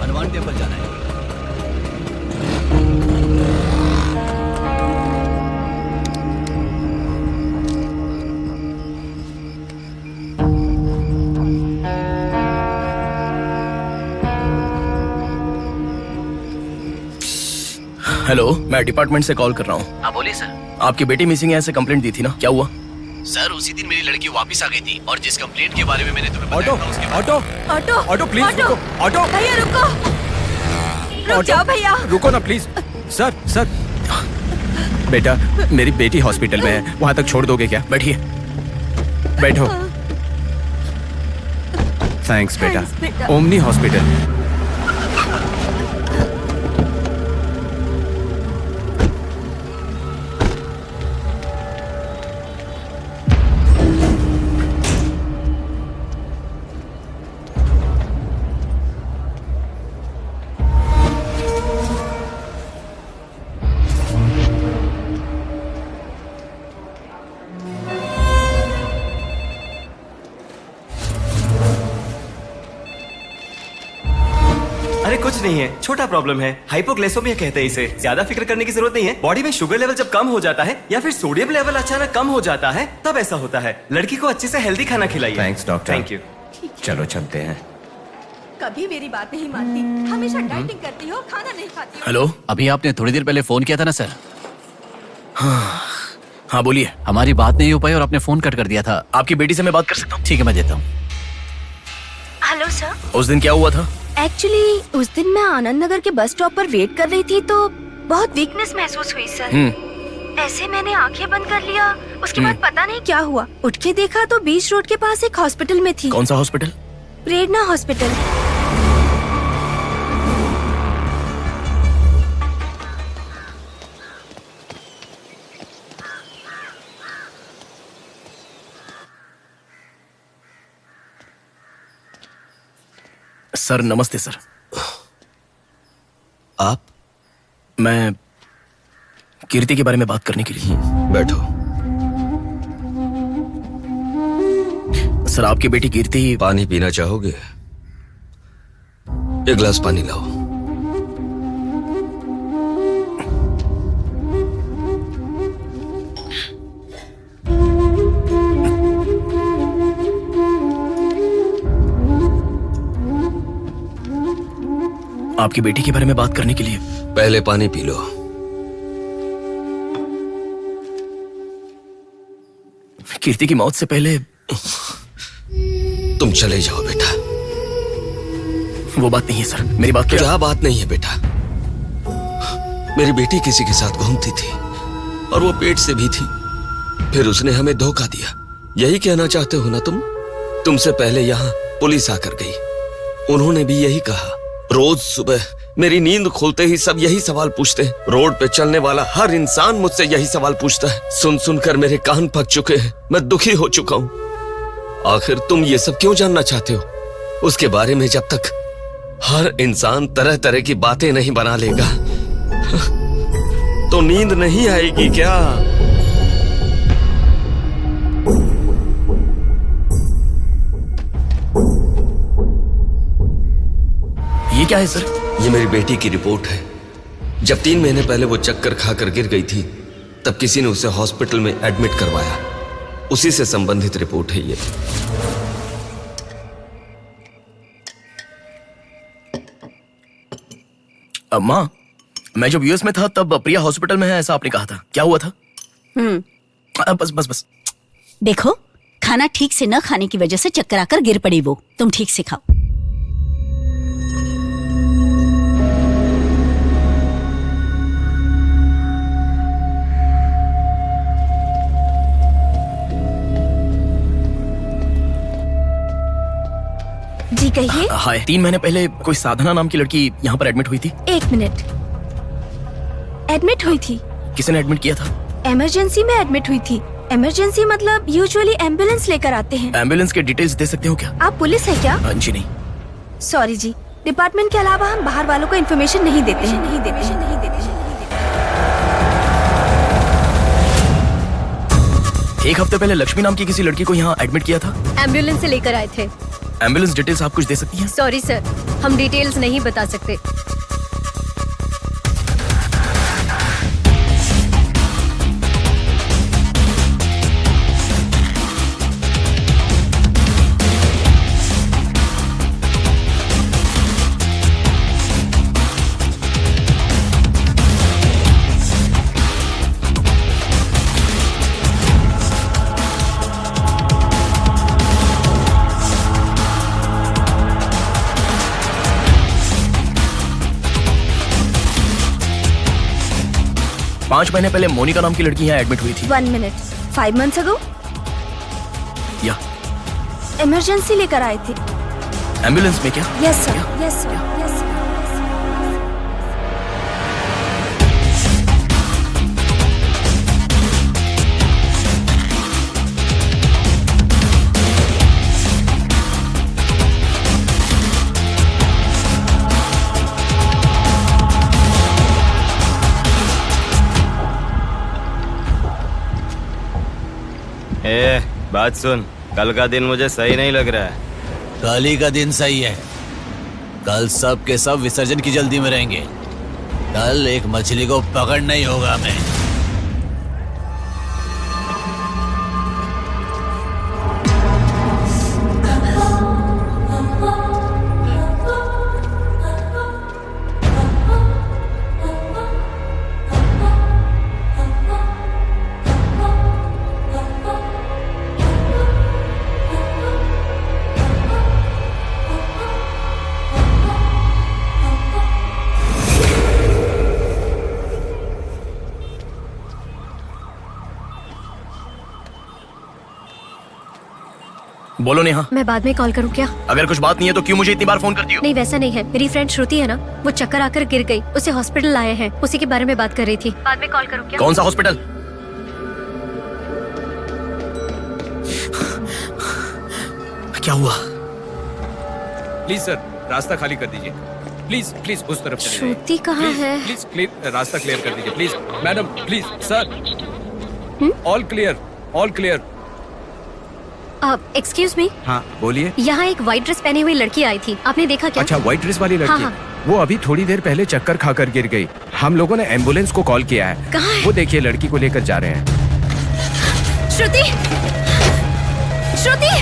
हनुमान टेम्पल जाना है। हेलो, मैं डिपार्टमेंट से कॉल कर रहा हूँ। हाँ बोलिए सर। आपकी बेटी मिसिंग है ऐसे कंप्लेंट दी थी ना, क्या हुआ? सर उसी दिन मेरी लड़की वापस आ गई थी और जिस कंप्लेंट के बारे में मैंने तुम्हें ऑटो बताया था उसके ऑटो ऑटो ऑटो प्लीज रुको। ऑटो भैया रुको, रुक जाओ भैया। रुको ना प्लीज। सर सर बेटा, मेरी बेटी हॉस्पिटल में है, वहां तक छोड़ दोगे क्या? बैठिए। बैठो। थैंक्स बेटा। Omni hospital. अरे कुछ नहीं है, छोटा प्रॉब्लम है, हाइपोग्लाइसेमिया कहते हैं इसे। ज्यादा फिक्र करने की जरूरत नहीं है। बॉडी में शुगर लेवल जब कम हो जाता है या फिर सोडियम लेवल अचानक कम हो जाता है तब ऐसा होता है। लड़की को अच्छे से हेल्दी खाना खिलाइए। Thanks doctor. Thank you. चलो चलते हैं। कभी मेरी बात नहीं मानती, हमेशा डाइटिंग करती हो, खाना नहीं खाती हो। हेलो, अभी आपने थोड़ी देर पहले फोन किया था ना सर? हाँ बोलिए। हमारी बात नहीं हो पाई और आपने फोन कट कर दिया था। आपकी बेटी से मैं बात कर सकता हूँ? ठीक है, मैं देता हूँ। Hello sir. उस दिन क्या हुआ था? एक्चुअली उस दिन मैं आनंद नगर के बस स्टॉप पर वेट कर रही थी तो बहुत वीकनेस महसूस हुई सर। ऐसे मैंने आंखें बंद कर लिया। उसके बाद पता नहीं क्या हुआ, उठ के देखा तो बीच रोड के पास एक हॉस्पिटल में थी। कौन सा हॉस्पिटल? प्रेरणा हॉस्पिटल। सर नमस्ते सर। आप? मैं कीर्ति के बारे में बात करने के लिए। बैठो। सर आपकी बेटी कीर्ति। पानी पीना चाहोगे? एक गिलास पानी लाओ। आपकी बेटी के बारे में बात करने के लिए। पहले पानी पी लो। कीर्ति की मौत से पहले। तुम चले जाओ बेटा। वो बात नहीं है सर, मेरी बात क्या बात नहीं है बेटा? मेरी बेटी किसी के साथ घूमती थी और वो पेट से भी थी। फिर उसने हमें धोखा दिया। यही कहना चाहते हो ना तुम? तुमसे पहले यहाँ पुलिस आकर गई। उन्होंने भी यही कहा। रोज सुबह मेरी नींद खुलते ही सब यही सवाल पूछते हैं। रोड पे चलने वाला हर इंसान मुझसे यही सवाल पूछता है। सुन सुनकर मेरे कान पक चुके हैं। मैं दुखी हो चुका हूँ। आखिर तुम ये सब क्यों जानना चाहते हो? उसके बारे में जब तक हर इंसान तरह तरह की बातें नहीं बना लेगा तो नींद नहीं आएगी क्या? ये क्या है सर? ये मेरी बेटी की रिपोर्ट है। जब 3 महीने पहले वो चक्कर खाकर गिर गई थी, तब किसी ने उसे हॉस्पिटल में एडमिट करवाया। उसी से संबंधित रिपोर्ट है ये। माँ, मैं जब यूएस में था तब प्रिया हॉस्पिटल में है ऐसा आपने कहा था, क्या हुआ था? बस बस बस। देखो, खाना ठीक से न खाने की वजह से चक्कर आकर गिर पड़ी वो। तुम ठीक से खाओ। जी कहिए। हाय, 3 महीने पहले कोई साधना नाम की लड़की यहाँ पर एडमिट हुई थी। 1 मिनट। एडमिट हुई थी? किसने एडमिट किया था? इमरजेंसी में एडमिट हुई थी। इमरजेंसी मतलब यूजुअली एम्बुलेंस लेकर आते हैं। एम्बुलेंस के डिटेल्स दे सकते हो क्या? आप पुलिस है क्या? जी नहीं। सॉरी जी, डिपार्टमेंट के अलावा हम बाहर वालों को इन्फॉर्मेशन नहीं देते हैं। एक हफ्ते पहले लक्ष्मी नाम की किसी लड़की को यहाँ एडमिट किया था। एम्बुलेंस से लेकर आए थे। एम्बुलेंस डिटेल्स आप कुछ दे सकती हैं? सॉरी सर, हम डिटेल्स नहीं बता सकते। पांच महीने पहले मोनिका नाम की लड़की यहाँ एडमिट हुई थी। 1 मिनट। 5 months ago? या इमरजेंसी लेकर आए थे। एम्बुलेंस में क्या? Yes sir, yes sir, yes sir. बात सुन, कल का दिन मुझे सही नहीं लग रहा है। कल ही का दिन सही है। कल सब के सब विसर्जन की जल्दी में रहेंगे। कल एक मछली को पकड़ना ही होगा हमें। बोलो नेहा। मैं बाद में कॉल करूँ क्या? अगर कुछ बात नहीं है तो क्यों मुझे इतनी बार फोन करती हो? नहीं वैसा नहीं है, मेरी फ्रेंड श्रुति है ना, वो चक्कर आकर गिर गई, उसे हॉस्पिटल लाए हैं, उसी के बारे में बात कर रही थी। बाद में कॉल करूँ क्या? कौन सा हॉस्पिटल? क्या हुआ? प्लीज सर, रास्ता खाली कर दीजिए। प्लीज प्लीज उस तरफ चले जाइए। श्रुति कहाँ है? प्लीज क्लियर, रास्ता क्लियर कर दीजिए please. Madam please sir, all clear, all clear. Excuse me. हाँ बोलिए। यहाँ एक व्हाइट ड्रेस पहनी हुई लड़की आई थी, आपने देखा क्या? अच्छा, व्हाइट ड्रेस वाली लड़की। हाँ, हाँ। वो अभी थोड़ी देर पहले चक्कर खाकर गिर गई। हम लोगों ने एम्बुलेंस को कॉल किया है। कहाँ है? वो देखिए लड़की को लेकर जा रहे हैं। श्रुति, श्रुति!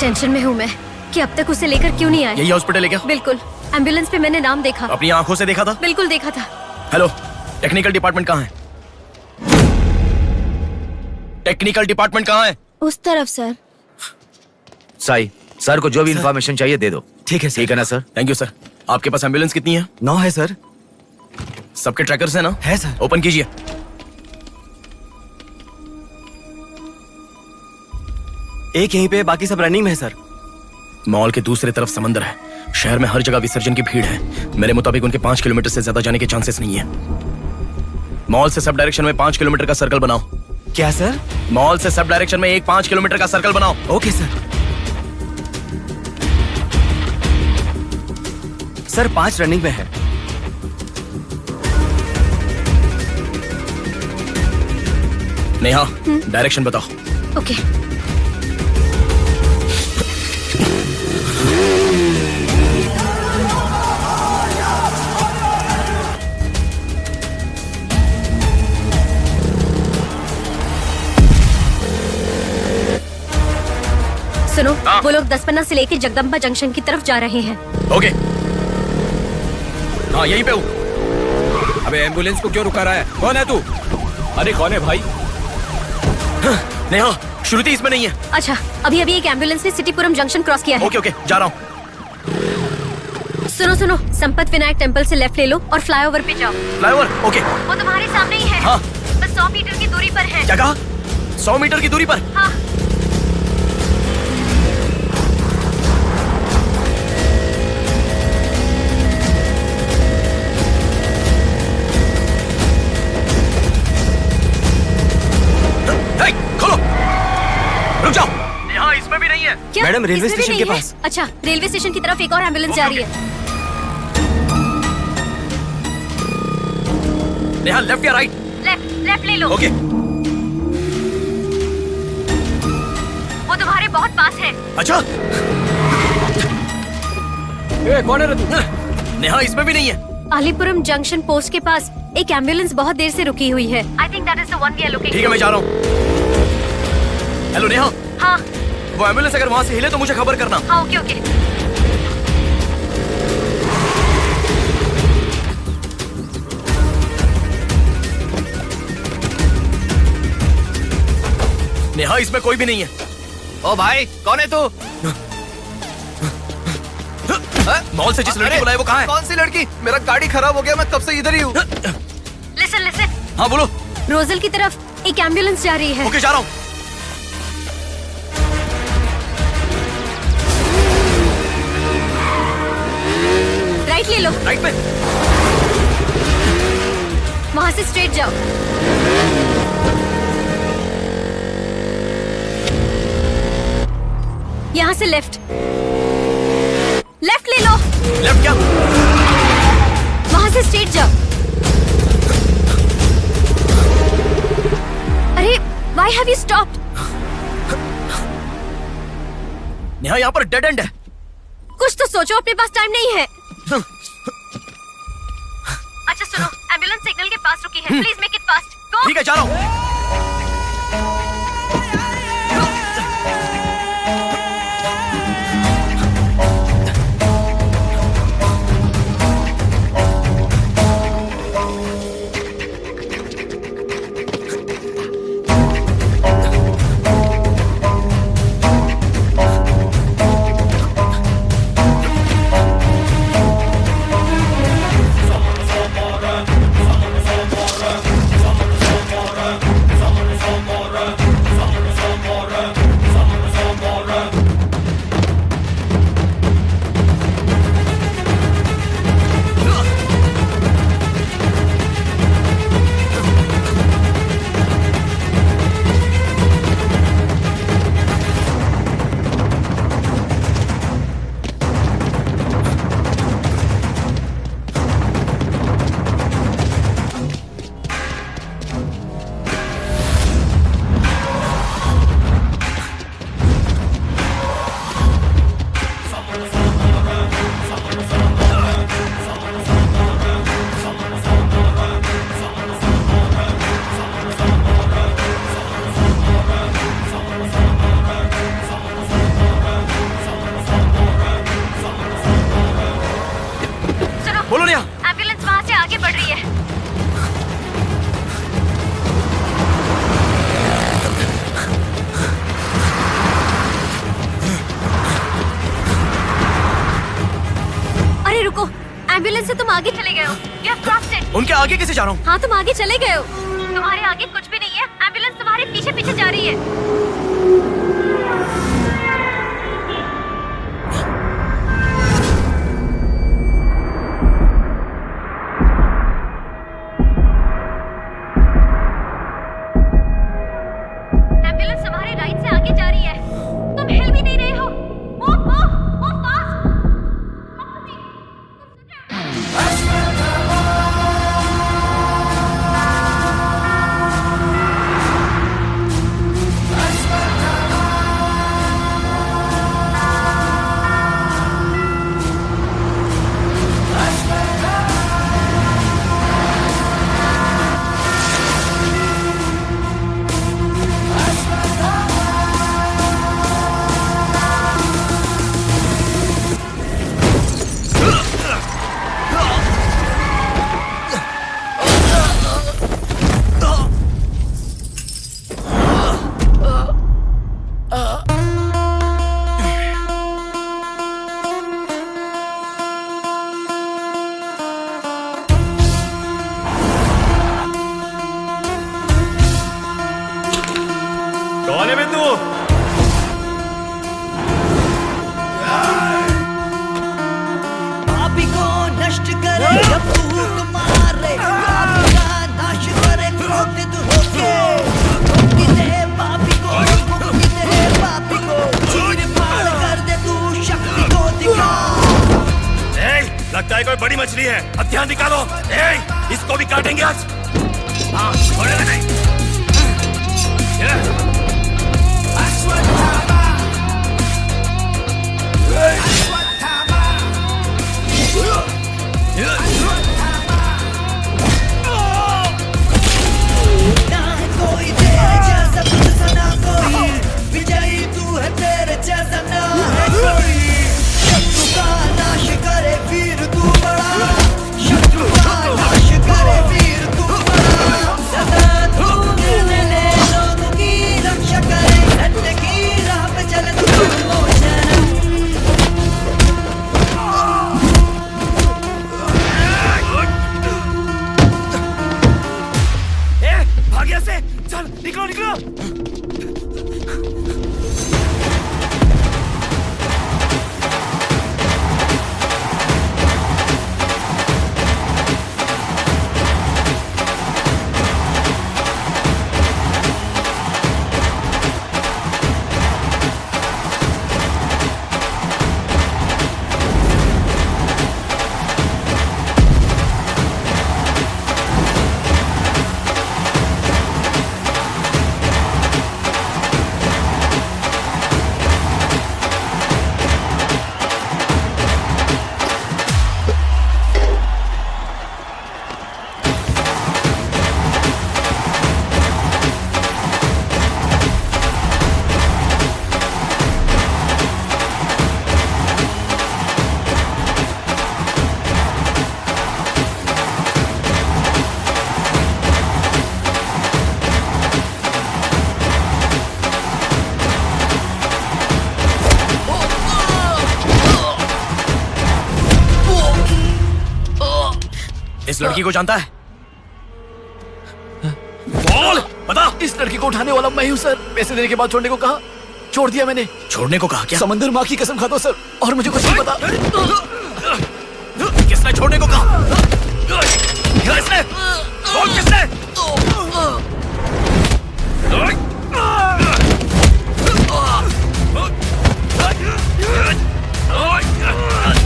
टेंशन में हूँ मैं कि अब तक उसे लेकर क्यों नहीं आए। यही हॉस्पिटल है क्या? बिल्कुल, एम्बुलेंस पे मैंने नाम देखा। अपनी आंखों से देखा था? बिल्कुल देखा था। हेलो, टेक्निकल डिपार्टमेंट कहाँ है? टेक्निकल डिपार्टमेंट कहाँ है? उस तरफ सर। साई, सर को जो भी इंफॉर्मेशन चाहिए दे दो। ठीक है सर। ठीक है ना सर? Thank you sir. आपके पास एम्बुलेंस कितनी है? 9 है सर। सबके ट्रैकर्स है ना? है सर। ओपन कीजिए। एक यहीं पे, बाकी सब रनिंग में है सर। मॉल के दूसरे तरफ समंदर है। शहर में हर जगह विसर्जन की भीड़ है। मेरे मुताबिक उनके 5 किलोमीटर से ज्यादा जाने के चांसेस नहीं है। मॉल से सब डायरेक्शन में 5 किलोमीटर का सर्कल बनाओ। क्या सर? मॉल से सब डायरेक्शन में एक 5 किलोमीटर का सर्कल बनाओ। Okay sir. सर 5 रनिंग में है। नेहा, डायरेक्शन बताओ। ओके। वो लोग 10 से लेके जगदम्बा जंक्शन की तरफ जा रहे हैं। ओके, हाँ यहीं पे हूँ। अबे एम्बुलेंस को क्यों रुका रहा है? कौन है तू? अरे कौन है भाई? नेहा, श्रुति इसमें नहीं है। अच्छा, अभी अभी एक एम्बुलेंस ने सिटीपुरम जंक्शन क्रॉस किया है। ओके ओके, जा रहा हूँ। सुनो सुनो, संपत विनायक टेम्पल से लेफ्ट ले लो और फ्लाईओवर पे जाओ। फ्लाईओवर? ओके। वो तुम्हारे सामने ही है। हाँ। बस 100 मीटर की दूरी पर है। क्या कहा? 100 मीटर की दूरी पर? हाँ। खोलो, रुक जाओ। यहाँ इसमें भी नहीं है। क्या? मैडम, रेलवे इसमें भी स्टेशन के नहीं है? पास। अच्छा, रेलवे स्टेशन की तरफ एक और एम्बुलेंस जा रही है। नेहा, लेफ्ट या राइट? लेफ्ट ले लो। ओके। वो तुम्हारे बहुत पास है। अच्छा, कौन है रे तू? नेहा इसमें भी नहीं है। अलीपुरम जंक्शन पोस्ट के पास एक एम्बुलेंस बहुत देर से रुकी हुई है। I think that is the one we are looking. ठीक है, मैं जा रहा हूँ। हेलो नेहा। हाँ वो एम्बुलेंस अगर वहाँ से हिले तो मुझे खबर करना। हाँ, ओके ओके। नेहा इसमें कोई भी नहीं है। ओ भाई, कौन है तू? मॉल से जिस लड़की बुलाए वो कहाँ है? कौन सी लड़की? मेरा गाड़ी खराब हो गया, मैं कब से इधर ही हूँ। लिसन। हाँ बोलो। रोजल की तरफ एक एम्बुलेंस जा रही है। ओके, जा रहा हूँ। राइट ले लो। राइट पे? वहाँ से स्ट्रेट जाओ। यहाँ से लेफ्ट ले लो। लेफ्ट क्या? वहाँ से स्ट्रेट जाओ। अरे, why have you stopped? Neha, यहाँ पर डेड एंड है। कुछ तो सोचो, अपने पास टाइम नहीं है। अच्छा सुनो, एम्बुलेंस सिग्नल के पास रुकी है। Please make it fast. Go. ठीक है, जा रहा हूँ। बोलो नेहा। एम्बुलेंस वहाँ से आगे बढ़ रही है। अरे रुको, एम्बुलेंस से तुम आगे चले गए हो। You have crossed it। उनके आगे कैसे जा रहा हूँ? हाँ, तुम आगे चले गए हो। तुम्हारे आगे कुछ भी नहीं है। एम्बुलेंस तुम्हारे पीछे पीछे जा रही है। एम्बुलेंस तुम्हारे राइट से आगे जा रही है। तुम हिल भी नहीं रहे हो। Move fast। है, हथियार निकालो। इसको भी काटेंगे आज। हाँ, छोड़ेगा नहीं। कोई तेरे जैसा तुझसा ना कोई, विजयी तू है, तेरे जैसा ना है कोई। शत्रु का नाश करे वीर तू बड़ा, शत्रु का नाश करे वीर तू बड़ा। सदा तू निर्मले लोगों की रक्षा करे, सत्य की राह पे चले तू मोचन। भाग्य से चल, निकलो निकलो। इस लड़की को जानता है? बोल, बता। इस लड़की को उठाने वाला मैं हूँ सर। पैसे देने के बाद छोड़ने को कहा, छोड़ दिया मैंने। छोड़ने को कहा क्या? समंदर माँ की कसम खाता हूँ सर, और मुझे कुछ नहीं पता। किसने छोड़ने को कहा? किसने? बोल किसने?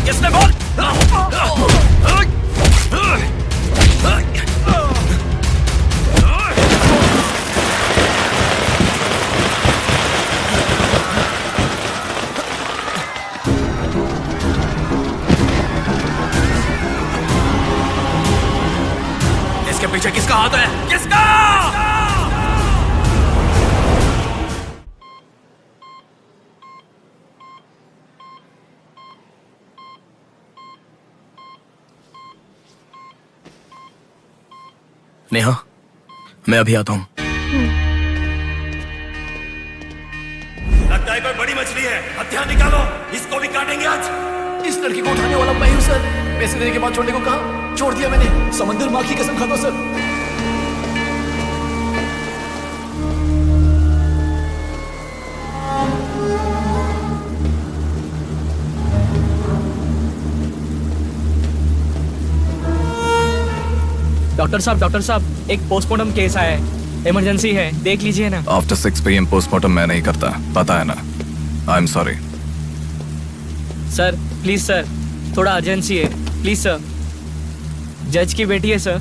किसने? बोल। इसके पीछे किसका हाथ है? किसका? नेहा, मैं अभी आता हूं। लगता है कोई बड़ी मछली है, हथियार निकालो, इसको भी काटेंगे आज। इस लड़की को उठाने वाला मैं हूँ सर। पैसे देने के बाद छोड़ने को कहा, छोड़ दिया मैंने। समंदर माँ की कसम खाता हूँ सर। डॉक्टर साहब एक पोस्टमार्टम केस आया है, इमरजेंसी है, देख लीजिए ना। आफ्टर 6 PM पोस्टमार्टम मैं नहीं करता, पता है ना। I am sorry sir, please sir, थोड़ा अर्जेंसी है, प्लीज सर। जज की बेटी है सर।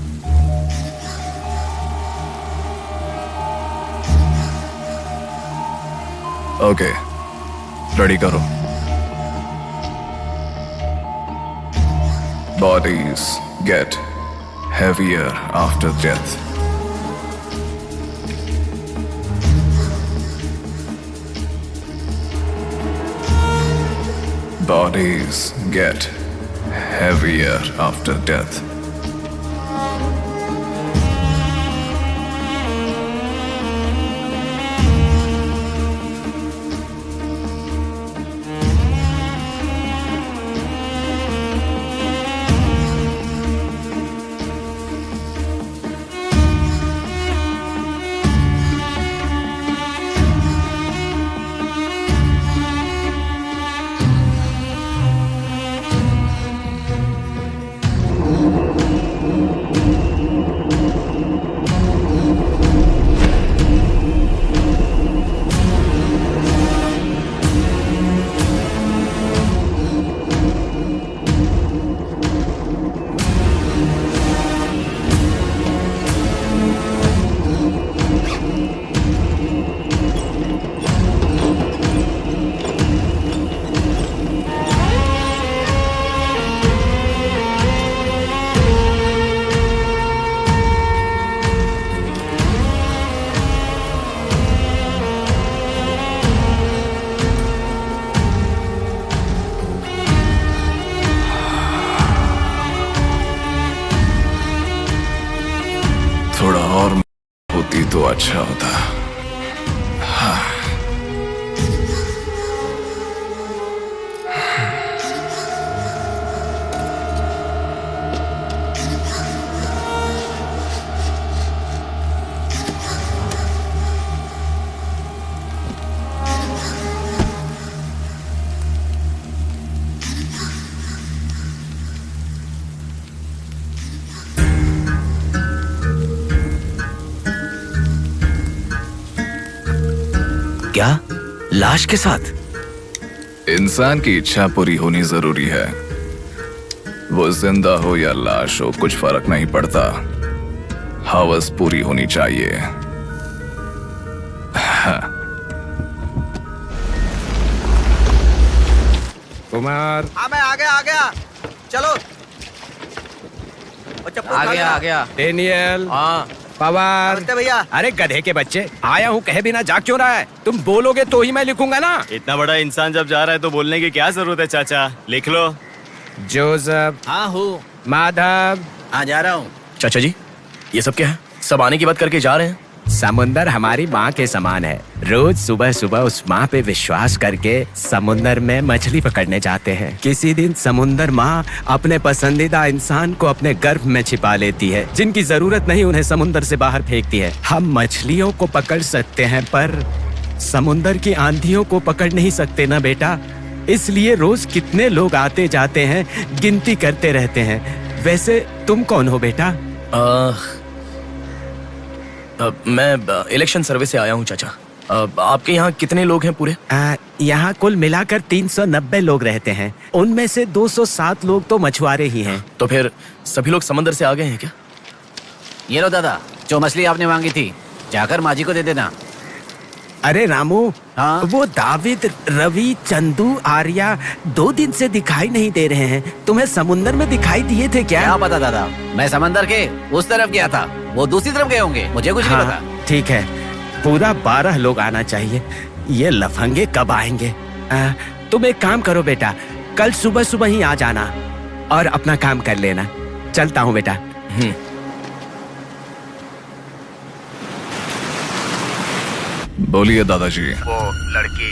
ओके, रेडी करो। Bodies get heavier after death. Bodies get heavier after death. तो अच्छा होता। हाँ। क्या? लाश के साथ? इंसान की इच्छा पूरी होनी जरूरी है। वो जिंदा हो या लाश हो, कुछ फर्क नहीं पड़ता। हवस पूरी होनी चाहिए। हाँ। कुमार, हाँ मैं आ गया। चलो। आ गया। डेनियल। हाँ। पवार। नमस्ते भैया। अरे गधे के बच्चे, आया हूँ कहे बिना जाग क्यों रहा है? तुम बोलोगे तो ही मैं लिखूंगा ना। इतना बड़ा इंसान जब जा रहा है तो बोलने की क्या जरूरत है चाचा? लिख लो। जोसेफ। हाँ हूँ। माधव। हाँ जा रहा हूँ। चाचा जी, ये सब क्या है? सब आने की बात करके जा रहे हैं। समुंदर हमारी माँ के समान है। रोज सुबह सुबह उस माँ पे विश्वास करके समुंदर में मछली पकड़ने जाते हैं। किसी दिन समुंदर माँ अपने पसंदीदा इंसान को अपने गर्भ में छिपा लेती है। जिनकी जरूरत नहीं उन्हें समुंदर से बाहर फेंकती है। हम मछलियों को पकड़ सकते हैं पर समुंदर की आंधियों को पकड़ नहीं सकते ना बेटा। इसलिए रोज कितने लोग आते जाते हैं, गिनती करते रहते हैं। वैसे तुम कौन हो बेटा? मैं इलेक्शन सर्विस से आया हूँ चाचा। आपके यहाँ कितने लोग हैं पूरे? यहाँ कुल मिलाकर 390 लोग रहते हैं। उनमें से 207 लोग तो मछुआरे ही हैं। तो फिर सभी लोग समंदर से आ गए हैं क्या? ये लो दादा, जो मछली आपने मांगी थी, जाकर माँ जी को दे देना। अरे रामू, हाँ? वो दाविद, रवि, चंदू, आर्या 2 दिन से दिखाई नहीं दे रहे हैं। तुम्हें समुंदर में दिखाई दिए थे क्या? क्या पता दादा, मैं समंदर के उस तरफ गया था, वो दूसरी तरफ गए होंगे, मुझे कुछ नहीं पता। ठीक है, पूरा 12 लोग आना चाहिए। ये लफंगे कब आएंगे? तुम एक काम करो बेटा, कल सुबह सुबह ही आ जाना और अपना काम कर लेना। चलता हूँ बेटा। बोलिए दादाजी। वो लड़की।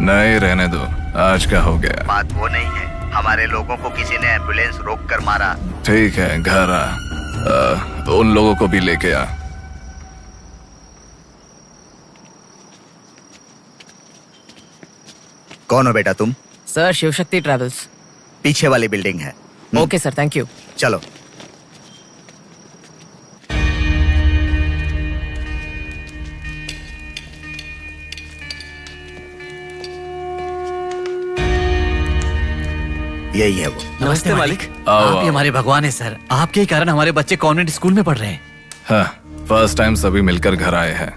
नहीं रहने दो, आज का हो गया। बात वो नहीं है, हमारे लोगों को किसी ने एम्बुलेंस रोक कर मारा। ठीक है, घर आ। उन लोगों को भी लेके आ। कौन हो बेटा तुम? Sir, Shivshakti travels. पीछे वाली बिल्डिंग है। Okay sir, thank you. चलो। यही है वो। नमस्ते मालिक। आओ, आप ही आओ। हमारे भगवान है सर। आपके ही कारण हमारे बच्चे कॉन्वेंट स्कूल में पढ़ रहे हैं। हाँ, फर्स्ट टाइम सभी मिलकर घर आए हैं।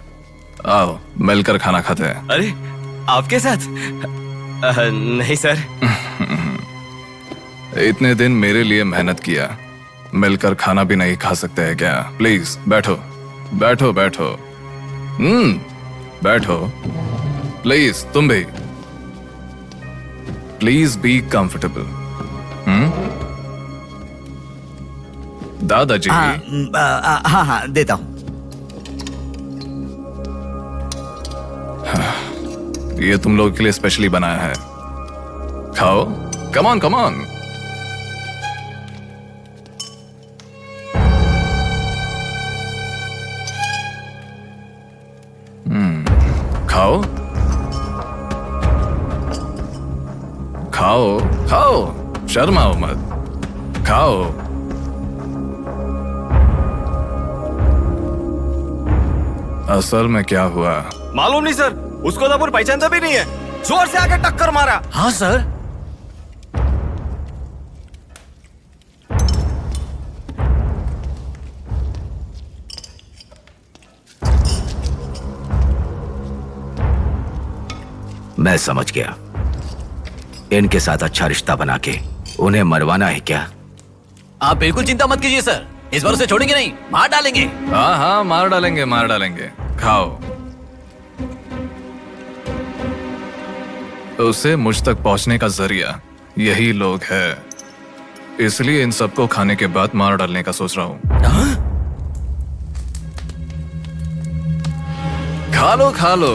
आओ मिलकर खाना खाते हैं। अरे आपके साथ? नहीं सर। इतने दिन मेरे लिए मेहनत किया, मिलकर खाना भी नहीं खा सकते हैं क्या? प्लीज बैठो बैठो बैठो। बैठो प्लीज। तुम भी प्लीज बी कंफर्टेबल। दादाजी। हाँ देता हूँ। ये तुम लोगों के लिए स्पेशली बनाया है, खाओ। Come on come on. खाओ खाओ खाओ, शर्माओ मत, खाओ। असल में क्या हुआ मालूम नहीं सर, उसको तो पहचानता भी नहीं है। जोर से आके टक्कर मारा। हाँ सर। मैं समझ गया, इनके साथ अच्छा रिश्ता बना के उन्हें मरवाना है क्या? आप बिल्कुल चिंता मत कीजिए सर, इस बार उसे छोड़ेंगे नहीं, मार डालेंगे। हाँ हाँ, मार डालेंगे मार डालेंगे। खाओ। उसे मुझ तक पहुंचने का जरिया यही लोग है, इसलिए इन सबको खाने के बाद मार डालने का सोच रहा हूं। खा लो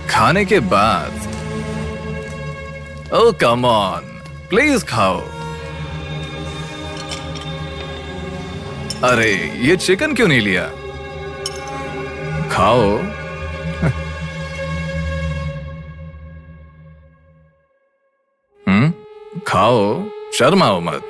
खाने के बाद। ओ कम ऑन प्लीज खाओ। अरे ये चिकन क्यों नहीं लिया? खाओ। खाओ, शर्माओ मत।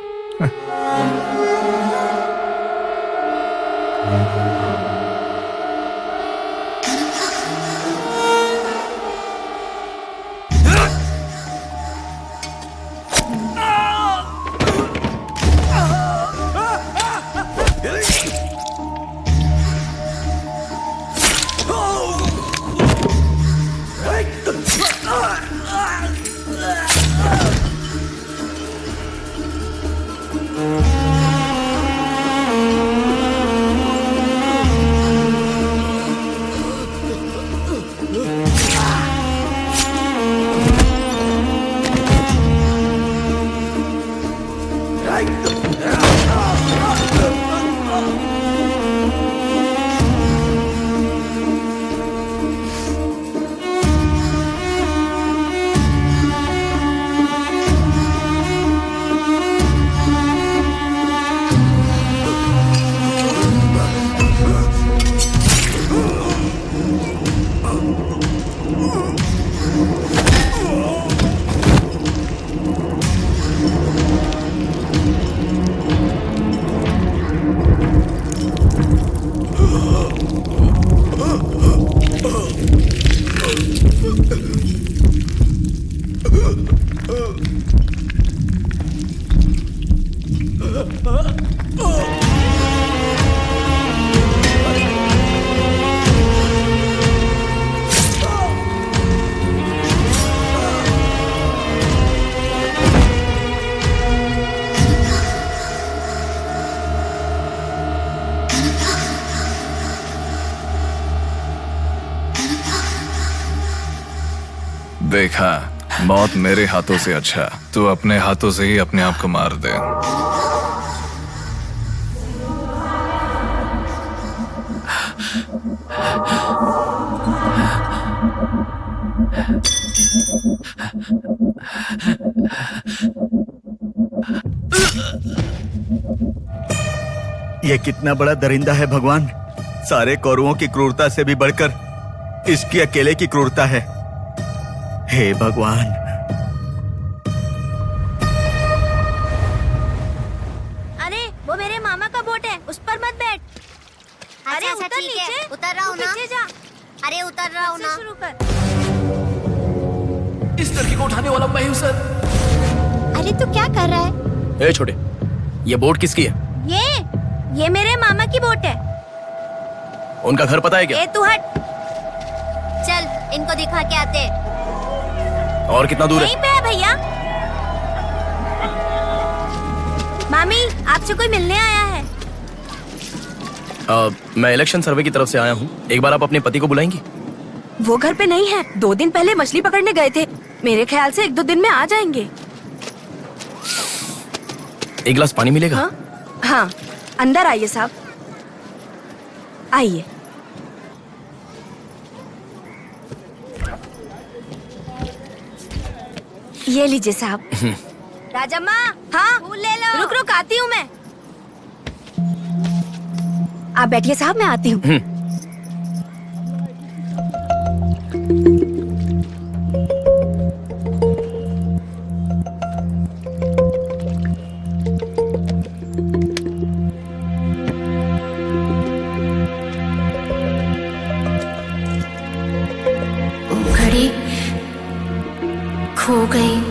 देखा, मौत मेरे हाथों से अच्छा तू अपने हाथों से ही अपने आप को मार दे। ये कितना बड़ा दरिंदा है भगवान। सारे कौरवों की क्रूरता से भी बढ़कर इसकी अकेले की क्रूरता है। हे भगवान। अरे वो मेरे मामा का बोट है, उस पर मत बैठ। अरे उतर नीचे, उतर रहा हूँ ना। नीचे जा। अरे उतर रहा हूँ ना। शुरू कर। इस लड़की को उठाने वाला मैं हूँ सर। अरे तू क्या कर रहा है? ए छोटे, ये बोट किसकी है? ये मेरे मामा की बोट है। उनका घर पता है क्या? ए तू हट। चल इनको दिखा के आते। और कितना दूर यहीं पे है भैया। मामी आपसे कोई मिलने आया है। मैं इलेक्शन सर्वे की तरफ से आया हूँ। एक बार आप अपने पति को बुलाएंगी? वो घर पे नहीं है, 2 दिन पहले मछली पकड़ने गए थे। मेरे ख्याल से 1-2 दिन में आ जाएंगे। एक गिलास पानी मिलेगा? हाँ, अंदर आइए साहब, आइए। ये लीजिए साहब। राजम्मा, हाँ फूल ले लो। रुक रुक आती हूँ मैं। आप बैठिए साहब, मैं आती हूँ। घड़ी खो गई।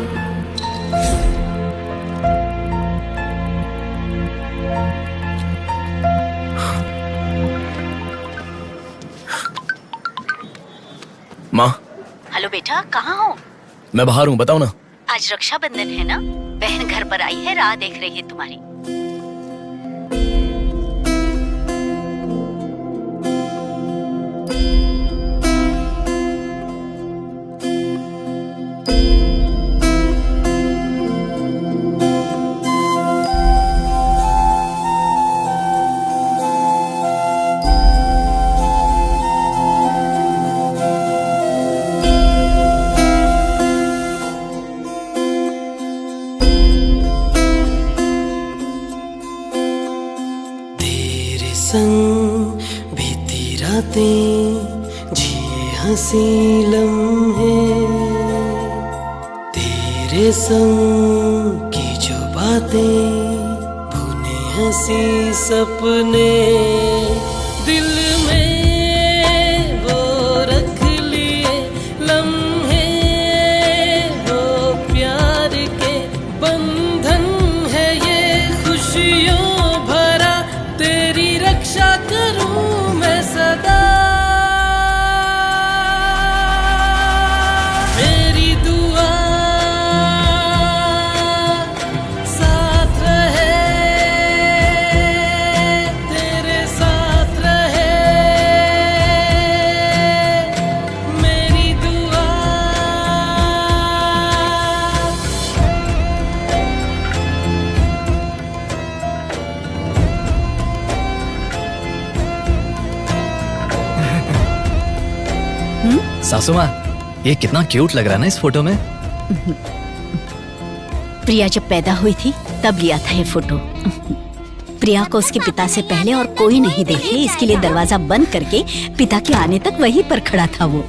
माँ। हेलो बेटा, कहाँ हो? मैं बाहर हूँ, बताओ ना। आज रक्षाबंधन है ना, बहन घर पर आई है, राह देख रही है तुम्हारी। संग बीती रातें जिए हंसी लम्हे, तेरे संग की जो बातें बुने हंसी सपने, दिल में वो रख लिए लम्हे, वो प्यार के बंधन है ये खुशियों भरा, तेरी रक्षा करूं मैं सदा। मेरी दुआ साथ रहे, तेरे साथ रहे, मेरी दुआ। सासू माँ, ये कितना क्यूट लग रहा है ना इस फोटो में। प्रिया जब पैदा हुई थी तब लिया था ये फोटो। प्रिया को उसके पिता से पहले और कोई नहीं देखे, इसके लिए दरवाजा बंद करके पिता के आने तक वहीं पर खड़ा था वो।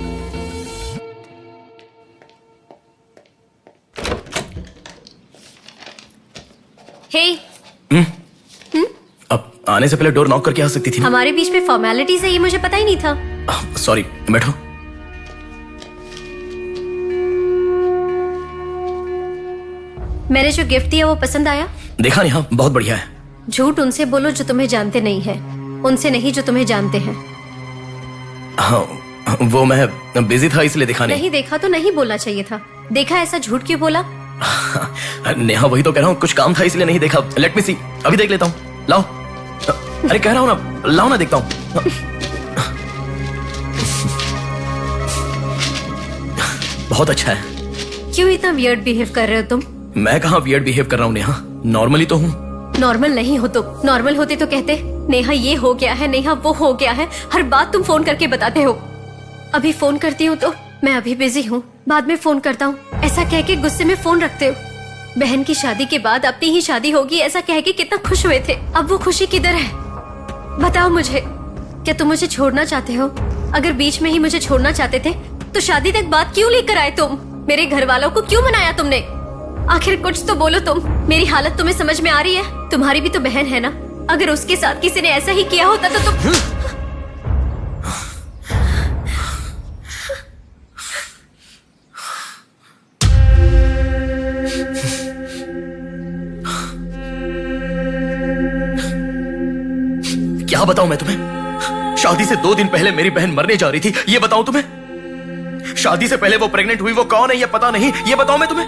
हे, अब आने से पहले डोर नॉक करके आ सकती थी ना? हमारे बीच में फॉर्मेलिटीज है, ये मुझे पता ही नहीं था। सॉरी, बैठो। मैंने जो गिफ्ट दिया वो पसंद आया? देखा नहीं? हाँ, बहुत बढ़िया है। झूठ उनसे बोलो जो तुम्हें जानते नहीं है, उनसे नहीं जो तुम्हें जानते हैं। हाँ, वो मैं बिजी था इसलिए देखा नहीं। नहीं देखा तो नहीं बोलना चाहिए था, देखा ऐसा झूठ क्यों बोला? नेहा, वही तो कह रहा हूँ, कुछ काम था इसलिए नहीं देखा। लेट मी सी, अभी देख लेता हूँ। लाओ। अरे कह रहा हूँ ना, लाओ ना, देखता हूँ। बहुत अच्छा है। क्यों इतना वियर्ड बिहेव कर रहे हो तुम? मैं कहाँ वियर्ड बिहेव कर रहा हूँ नेहा, नॉर्मली तो हूँ। नॉर्मल नहीं हो तुम, नॉर्मल होते तो कहते नेहा ये हो गया है, नेहा वो हो गया है, हर बात तुम फोन करके बताते हो। अभी फोन करती हूँ तो मैं अभी बिजी हूँ, बाद में फोन करता हूँ, ऐसा कह के गुस्से में फोन रखते हो। बहन की शादी के बाद अपनी ही शादी होगी ऐसा कह के कितना खुश हुए थे, अब वो खुशी किधर है? बताओ मुझे, क्या तुम मुझे छोड़ना चाहते हो? अगर बीच में ही मुझे छोड़ना चाहते थे तो शादी तक बात क्यों लेकर आए तुम? मेरे घर वालों को क्यों मनाया तुमने? आखिर कुछ तो बोलो तुम। मेरी हालत तुम्हें समझ में आ रही है? तुम्हारी भी तो बहन है ना, अगर उसके साथ किसी ने ऐसा ही किया होता तो तुम। क्या बताऊं मैं तुम्हें? शादी से 2 दिन पहले मेरी बहन मरने जा रही थी, ये बताऊं तुम्हें? शादी से पहले वो प्रेग्नेंट हुई, वो कौन है ये पता नहीं, ये बताऊं मैं तुम्हें?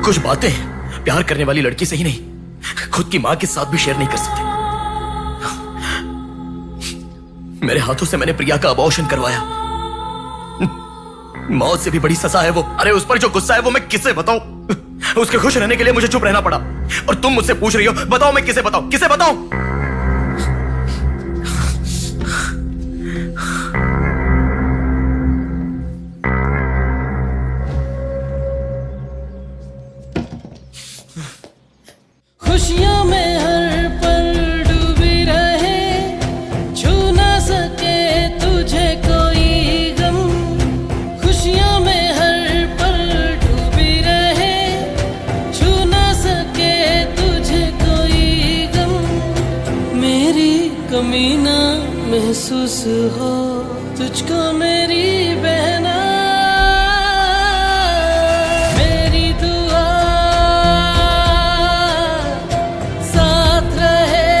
कुछ बातें प्यार करने वाली लड़की से ही नहीं, खुद की मां के साथ भी शेयर नहीं कर सकते। मेरे हाथों से मैंने प्रिया का अबॉर्शन करवाया, मौत से भी बड़ी सजा है वो। अरे उस पर जो गुस्सा है वो मैं किसे बताऊं? उसके खुश रहने के लिए मुझे चुप रहना पड़ा, और तुम मुझसे पूछ रही हो बताओ मैं किसे बताऊं, किसे बताऊं? खुशियों में हर पल डूबी रहे, छू ना सके तुझे कोई गम। खुशियों में हर पल डूबी रहे, छू ना सके तुझे कोई गम। मेरी कमी ना महसूस हो तुझको मेरी बहना, मेरी दुआ साथ रहे,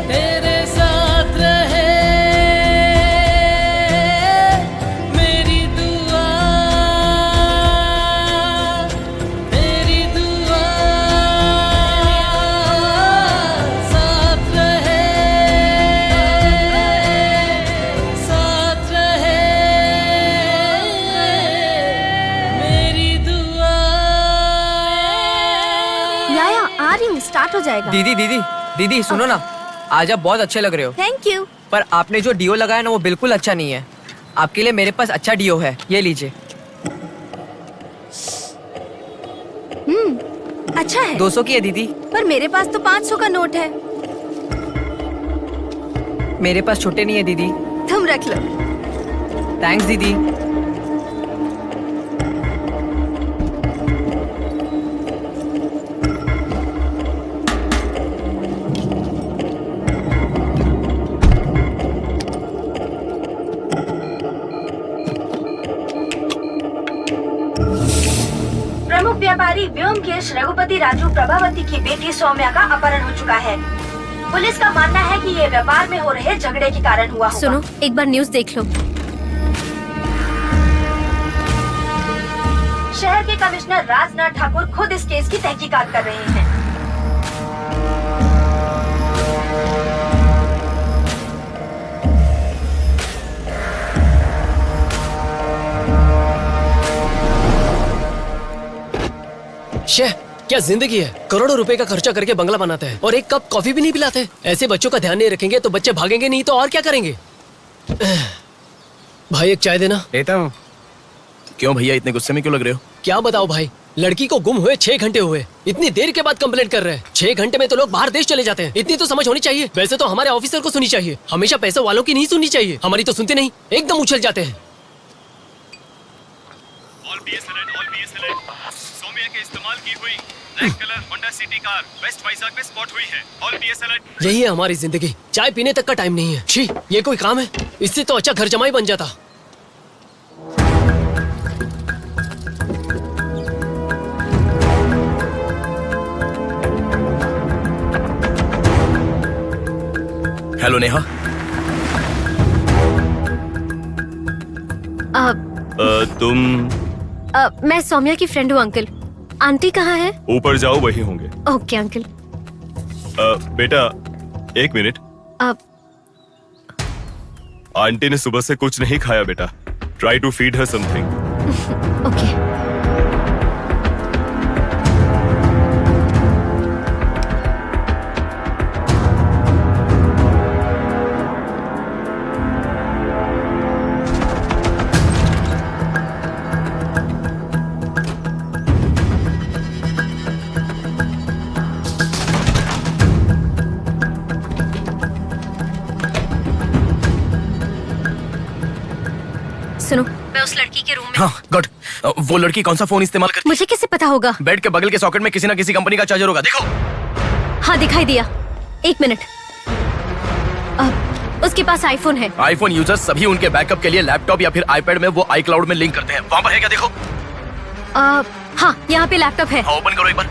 तेरे साथ रहे, मेरी दुआ, मेरी दुआ साथ रहे, साथ रहे, मेरी दुआ। याया आ रही हूँ, स्टार्ट हो जाएगा। दीदी दीदी दीदी सुनो ना, आज आप बहुत अच्छे लग रहे हो। Thank you. पर आपने जो डिओ लगाया ना वो बिल्कुल अच्छा नहीं है। आपके लिए मेरे पास अच्छा डिओ है, ये लीजिए। अच्छा है। 200 की है दीदी। पर मेरे पास तो 500 का नोट है। मेरे पास छोटे नहीं है दीदी। तुम रख लो। थैंक्स दीदी। प्रमुख व्यापारी व्योमकेश रघुपति राजू प्रभावती की बेटी सौम्या का अपहरण हो चुका है। पुलिस का मानना है कि ये व्यापार में हो रहे झगड़े के कारण हुआ होगा। सुनो, एक बार न्यूज़ देख लो। शहर के कमिश्नर राजनाथ ठाकुर खुद इस केस की तहकीकात कर रहे हैं। शे, क्या जिंदगी है। करोड़ों रुपए का खर्चा करके बंगला बनाते हैं और एक कप कॉफी भी नहीं पिलाते। ऐसे बच्चों का ध्यान नहीं रखेंगे तो बच्चे भागेंगे नहीं तो और क्या करेंगे। भाई एक चाय देना। देता हूँ। क्यों भैया इतने गुस्से में क्यों लग रहे हो? क्या बताओ भाई, लड़की को गुम हुए 6 घंटे हुए, इतनी देर के बाद कंप्लेंट कर रहे हैं। 6 घंटे में तो लोग बाहर देश चले जाते हैं। इतनी तो समझ होनी चाहिए। वैसे तो हमारे ऑफिसर को सुनी चाहिए, हमेशा पैसे वालों की नहीं सुननी चाहिए। हमारी तो सुनते नहीं, एकदम उछल जाते हैं। सोमिया के इस्तेमाल की हुई black colour Honda City car west Vizag में स्पॉट हुई है। All BS alert. यही है हमारी जिंदगी। चाय पीने तक का टाइम नहीं है। छी, ये कोई काम है? इससे तो अच्छा घर जमाई बन जाता। हेलो नेहा। तुम? मैं सौम्या की फ्रेंड हूँ अंकल। आंटी कहाँ है? ऊपर जाओ, वही होंगे। Okay uncle. बेटा एक मिनट। आंटी ने सुबह से कुछ नहीं खाया बेटा। Try to feed her something. Okay. सुनो, मैं उस लड़की के रूम में। हाँ गुड। वो लड़की कौन सा फोन इस्तेमाल करती है? मुझे कैसे पता होगा? बेड के बगल के सॉकेट में किसी ना किसी कंपनी का चार्जर होगा, देखो। हाँ दिखाई दिया। 1 मिनट। उसके पास आईफोन है। आईफोन यूजर्स सभी उनके बैकअप के लिए लैपटॉप या फिर आईपैड में वो iCloud में लिंक करते हैं। वहाँ पर है क्या, देखो। हाँ, यहाँ पे लैपटॉप है। हाँ, ओपन करो एक बार।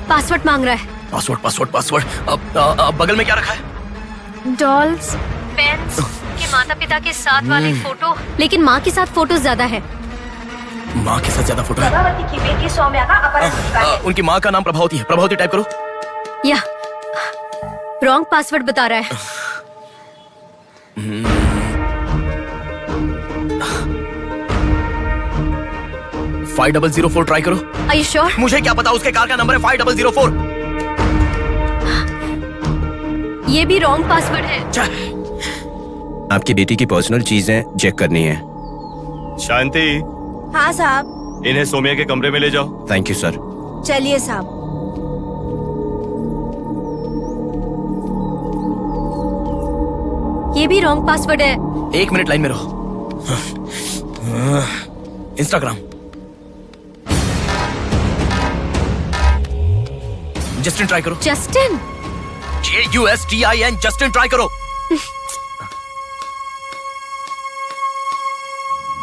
पासवर्ड मांग रहा है। Password password password. बगल में क्या रखा है? डॉल्स, पेन्स, के माता पिता के साथ वाले फोटो, लेकिन माँ के साथ फोटो ज्यादा है। माँ के साथ ज्यादा फोटो है। प्रभावती की बेटी सौम्या का अपहरण हो चुका है। उनकी माँ का नाम प्रभावती है। प्रभावती टाइप करो। या रॉन्ग पासवर्ड बता रहा है। 5004 ट्राई करो। Are you sure? मुझे क्या पता, उसके कार का नंबर है 5004। ये भी रॉन्ग पासवर्ड है। आपकी बेटी की पर्सनल चीजें चेक करनी है। शांति, हाँ साहब। इन्हें सोमिया के कमरे में ले जाओ। Thank you sir. चलिए साहब। ये भी रॉन्ग पासवर्ड है। 1 मिनट लाइन में रहो। इंस्टाग्राम। जस्टिन ट्राई करो। जस्टिन? JUSTIN जस्टिन ट्राई करो।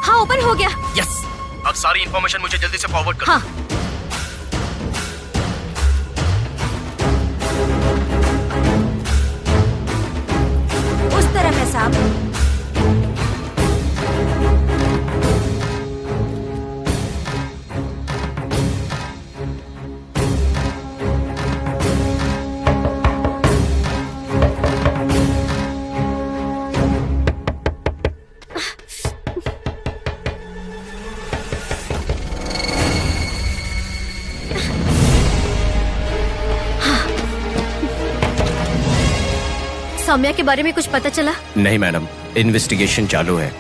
हाँ, ओपन हो गया। यस। अब सारी इंफॉर्मेशन मुझे जल्दी से फॉरवर्ड करो। हाँ। उस तरफ है साहब। सौम्या के बारे में कुछ पता चला? नहीं मैडम, इन्वेस्टिगेशन चालू है।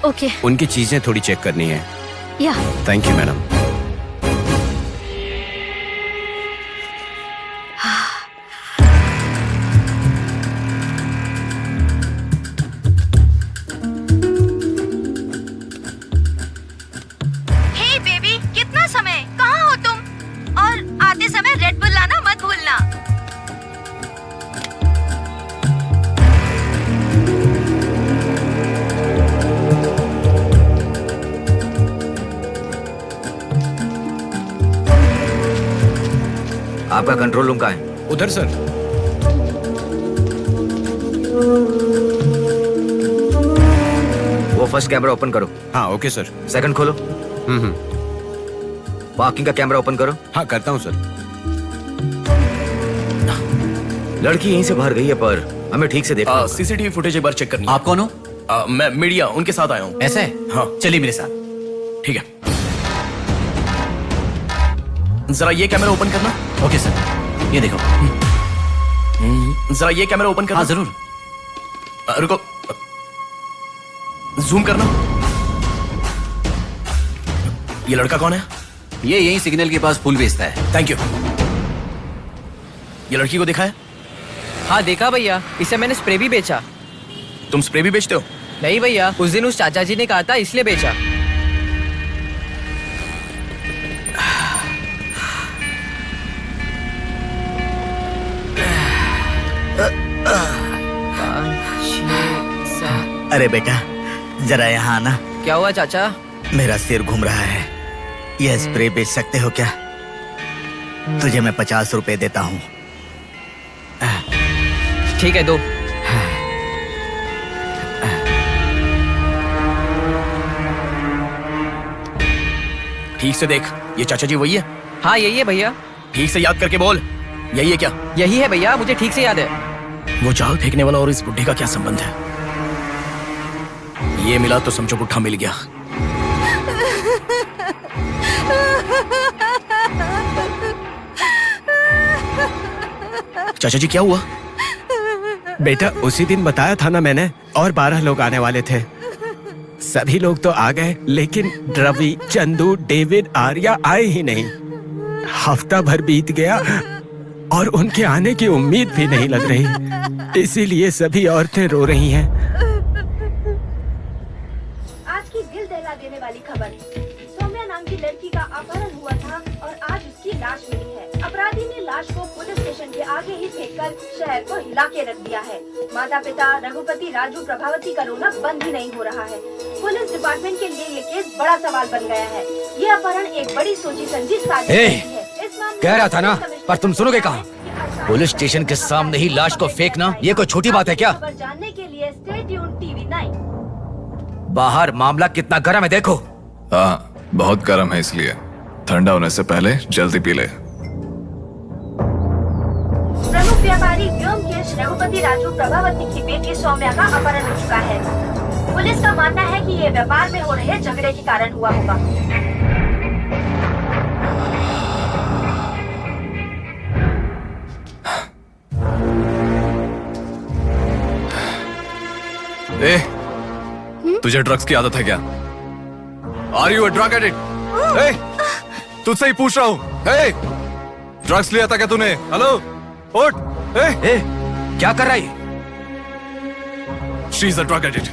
ओके। उनकी चीजें थोड़ी चेक करनी है। या थैंक यू मैडम। आपका कंट्रोल रूम कहाँ है? उधर सर। वो फर्स्ट कैमरा ओपन करो। हाँ ओके सर। सेकंड खोलो। पार्किंग का कैमरा ओपन करो। हाँ करता हूँ सर। लड़की यहीं से बाहर गई है पर हमें ठीक से देखना। सीसीटीवी फुटेज एक बार चेक करनी है। आप कौन हो? मैं मीडिया, उनके साथ आया हूँ। ऐसे? हाँ चलिए मेरे साथ। ठीक है, जरा ये कैमरा ओपन करना। ओके सर, ये देखो। जरा ये कैमरा ओपन करना। हाँ जरूर। रुको, जूम करना। ये लड़का कौन है? ये यही सिग्नल के पास फूल बेचता है। Thank you. ये लड़की को देखा है? हाँ देखा भैया, इसे मैंने स्प्रे भी बेचा। तुम स्प्रे भी बेचते हो? नहीं भैया, उस दिन उस चाचा जी ने कहा था इसलिए बेचा। अरे बेटा जरा यहाँ आना। क्या हुआ चाचा? मेरा सिर घूम रहा है। यह स्प्रे बेच सकते हो क्या? तुझे मैं 50 रुपए देता हूँ। ठीक है, दो। ठीक से देख, ये चाचा जी वही है? हाँ यही है भैया। ठीक से याद करके बोल, यही है क्या? यही है भैया, मुझे ठीक से याद है। वो जाल फेंकने वाला और इस बुड्ढे का क्या संबंध है? ये मिला तो समझो बुड्ढा मिल गया। चाचा जी क्या हुआ? बेटा उसी दिन बताया था ना मैंने, और 12 लोग आने वाले थे। सभी लोग तो आ गए लेकिन रवि, चंदू, डेविड, आर्या आए ही नहीं। हफ्ता भर बीत गया और उनके आने की उम्मीद भी नहीं लग रही। इसीलिए सभी औरतें रो रही हैं। आज की दिल दहला देने वाली खबर, सौम्या नाम की लड़की का अपहरण हुआ था और आज उसकी लाश मिली है। अपराधी ने लाश को पुलिस स्टेशन के आगे ही फेंककर शहर को हिला के रख दिया है। माता पिता रघुपति, राजू, प्रभावती का रोना बंद ही नहीं हो रहा है। पुलिस डिपार्टमेंट के लिए ये केस बड़ा सवाल बन गया है। ये अपहरण एक बड़ी सोची समझी साजिश है। कह रहा था ना, पर तुम सुनोगे कहाँ? पुलिस स्टेशन के सामने ही लाश को फेंकना ये कोई छोटी बात है क्या? जानने के लिए स्टे ट्यून्ड टीवी 9। बाहर मामला कितना गर्म है देखो। हाँ बहुत गर्म है, इसलिए ठंडा होने से पहले जल्दी पी ले। प्रमुख व्यापारी व्योमकेश रघुपति राजू प्रभावती की बेटी सौम्या का अपहरण हो चुका है। पुलिस का मानना है कि ये व्यापार में हो रहे झगड़े के कारण हुआ होगा। ए, तुझे ड्रग्स की आदत है क्या? Are you a drug addict? तुझसे ही पूछ रहा हूँ। ड्रग्स लिया था क्या तूने? हेलो उठ। क्या कर रहा है? She is a drug addict.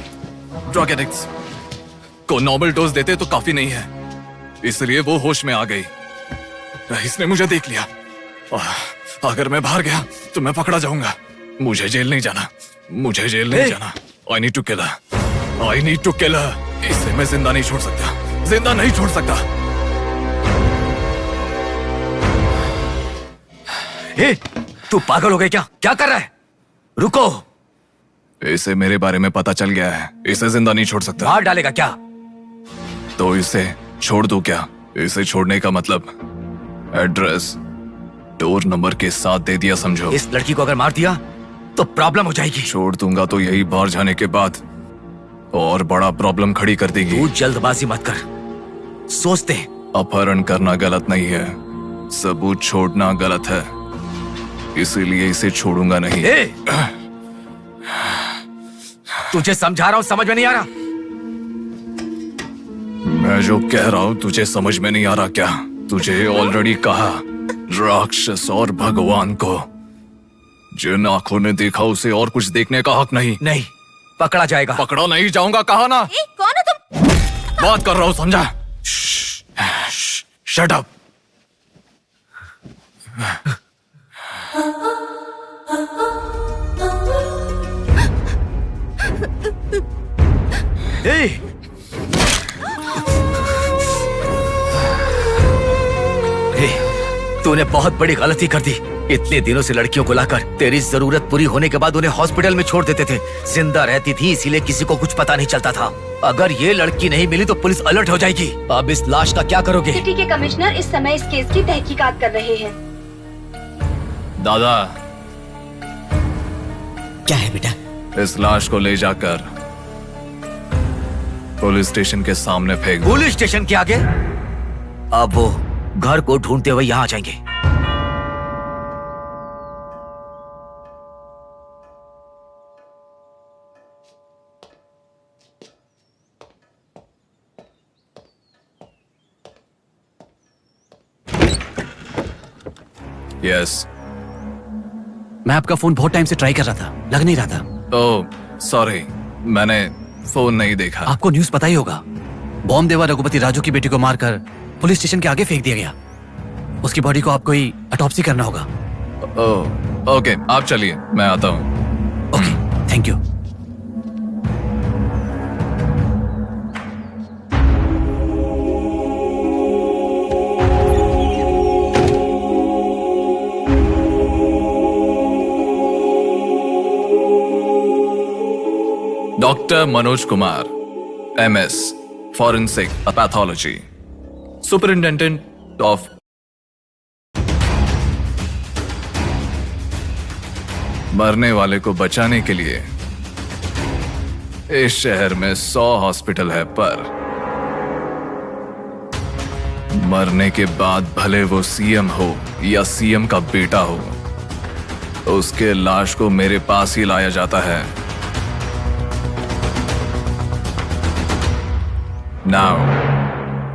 Drug addicts को नॉर्मल डोज देते तो काफी नहीं है, इसलिए वो होश में आ गई। इसने मुझे देख लिया। अगर मैं बाहर गया तो मैं पकड़ा जाऊंगा। मुझे जेल नहीं जाना, मुझे जेल नहीं जाना। I need to kill her. I need to kill her. इसे मैं जिंदा नहीं छोड़ सकता, जिंदा नहीं छोड़ सकता। तू पागल हो गया क्या? क्या कर रहा है? रुको। इसे मेरे बारे में पता चल गया है, इसे जिंदा नहीं छोड़ सकता। मार डालेगा क्या? तो इसे छोड़ दूं क्या? इसे छोड़ने का मतलब एड्रेस, डोर नंबर के साथ दे दिया, समझो। इस लड़की को अगर मार दिया तो प्रॉब्लम हो जाएगी। छोड़ दूंगा तो यही बाहर जाने के बाद और बड़ा प्रॉब्लम खड़ी कर देगी। तू जल्दबाजी मत कर, सोचते। अपहरण करना गलत नहीं है, सबूत छोड़ना गलत है, इसीलिए इसे छोड़ूंगा नहीं। तुझे समझा रहा हूं, समझ में नहीं आ रहा? मैं जो कह रहा हूं तुझे समझ में नहीं आ रहा क्या? तुझे ऑलरेडी कहा, राक्षस और भगवान को जिन आंखों ने देखा उसे और कुछ देखने का हक नहीं। नहीं, पकड़ा जाएगा। पकड़ा नहीं जाऊंगा, कहा ना। कौन हो तुम? बात कर रहा हूं, समझा? Shut up. तूने बहुत बड़ी गलती कर दी। इतने दिनों से लड़कियों को लाकर तेरी जरूरत पूरी होने के बाद उन्हें हॉस्पिटल में छोड़ देते थे। जिंदा रहती थी इसीलिए किसी को कुछ पता नहीं चलता था। अगर ये लड़की नहीं मिली तो पुलिस अलर्ट हो जाएगी। अब इस लाश का क्या करोगे? सिटी के कमिश्नर इस समय इस केस की तहकीकात कर रहे हैं। दादा, क्या है बेटा? इस लाश को ले जाकर पुलिस स्टेशन के सामने फेंक दो। पुलिस स्टेशन के आगे? अब वो घर को ढूंढते हुए यहाँ आ जाएंगे। यस, मैं आपका फोन बहुत टाइम से ट्राई कर रहा था, लग नहीं रहा था। ओह सॉरी, मैंने फोन नहीं देखा। आपको न्यूज़ पता ही होगा, बॉम्ब देवा रघुपति राजू की बेटी को मारकर पुलिस स्टेशन के आगे फेंक दिया गया। उसकी बॉडी को आपको ही ऑटोप्सी करना होगा। ओह ओके, आप चलिए, मैं आता हूँ। Okay, thank you. Doctor Manoj Kumar, MS, Forensic Pathology, Superintendent of मरने वाले को बचाने के लिए इस शहर में 100 हॉस्पिटल है, पर मरने के बाद भले वो CM हो या CM का बेटा हो, उसके लाश को मेरे पास ही लाया जाता है। Now,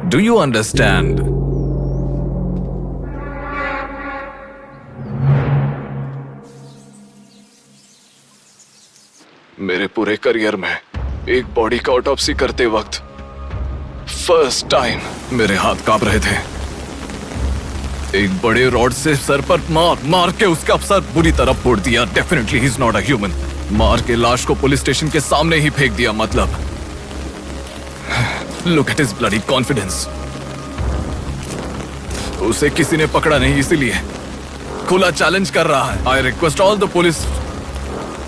do you understand? मेरे पूरे करियर में एक बॉडी का ऑटोप्सी करते वक्त फर्स्ट टाइम मेरे हाथ कांप रहे थे। एक बड़े रॉड से सर पर मार के उसका सर बुरी तरह फोड़ दिया। Definitely he is not a human. मार के लाश को पुलिस स्टेशन के सामने ही फेंक दिया। मतलब look at his bloody confidence. उसे किसी ने पकड़ा नहीं, इसीलिए खुला चैलेंज कर रहा है। I request all the police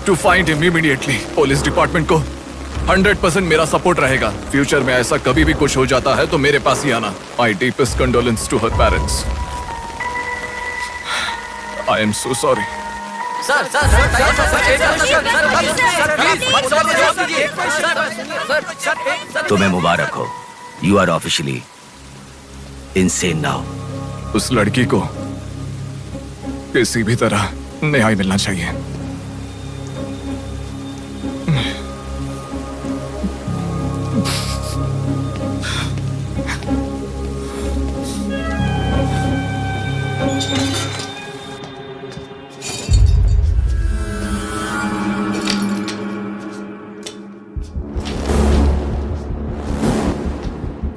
to find him immediately. Police department को 100% मेरा सपोर्ट रहेगा। फ्यूचर में ऐसा कभी भी कुछ हो जाता है तो मेरे पास ही आना। My deepest condolence to her parents. I am so sorry. तुम्हें मुबारक हो, you are officially insane now. उस लड़की को किसी भी तरह न्याय मिलना चाहिए।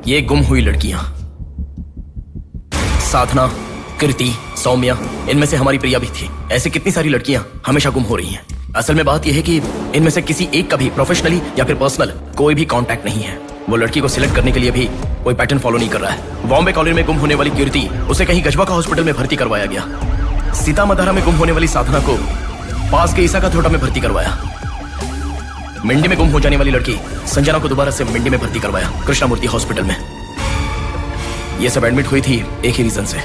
ये गुम हुई लड़कियां साधना, कृति, सौम्या, इनमें से हमारी प्रिया भी थी। ऐसी कितनी सारी लड़कियां हमेशा गुम हो रही हैं। असल में बात यह है कि इनमें से किसी एक का भी प्रोफेशनली या फिर पर्सनल कोई भी कांटेक्ट नहीं है। वो लड़की को सिलेक्ट करने के लिए भी कोई पैटर्न फॉलो नहीं कर रहा है। बॉम्बे कॉलोनी में गुम होने वाली कीर्ति, उसे कहीं गजवा का हॉस्पिटल में भर्ती करवाया गया। सीतामढ़ी में गुम होने वाली साधना को पास के ईसा का थोड़ा में भर्ती करवाया। मिंडी में गुम हो जाने वाली लड़की संजना को दोबारा से मिंडी में भर्ती करवाया, कृष्णामूर्ति हॉस्पिटल में। ये सब एडमिट हुई थी एक ही रीजन से,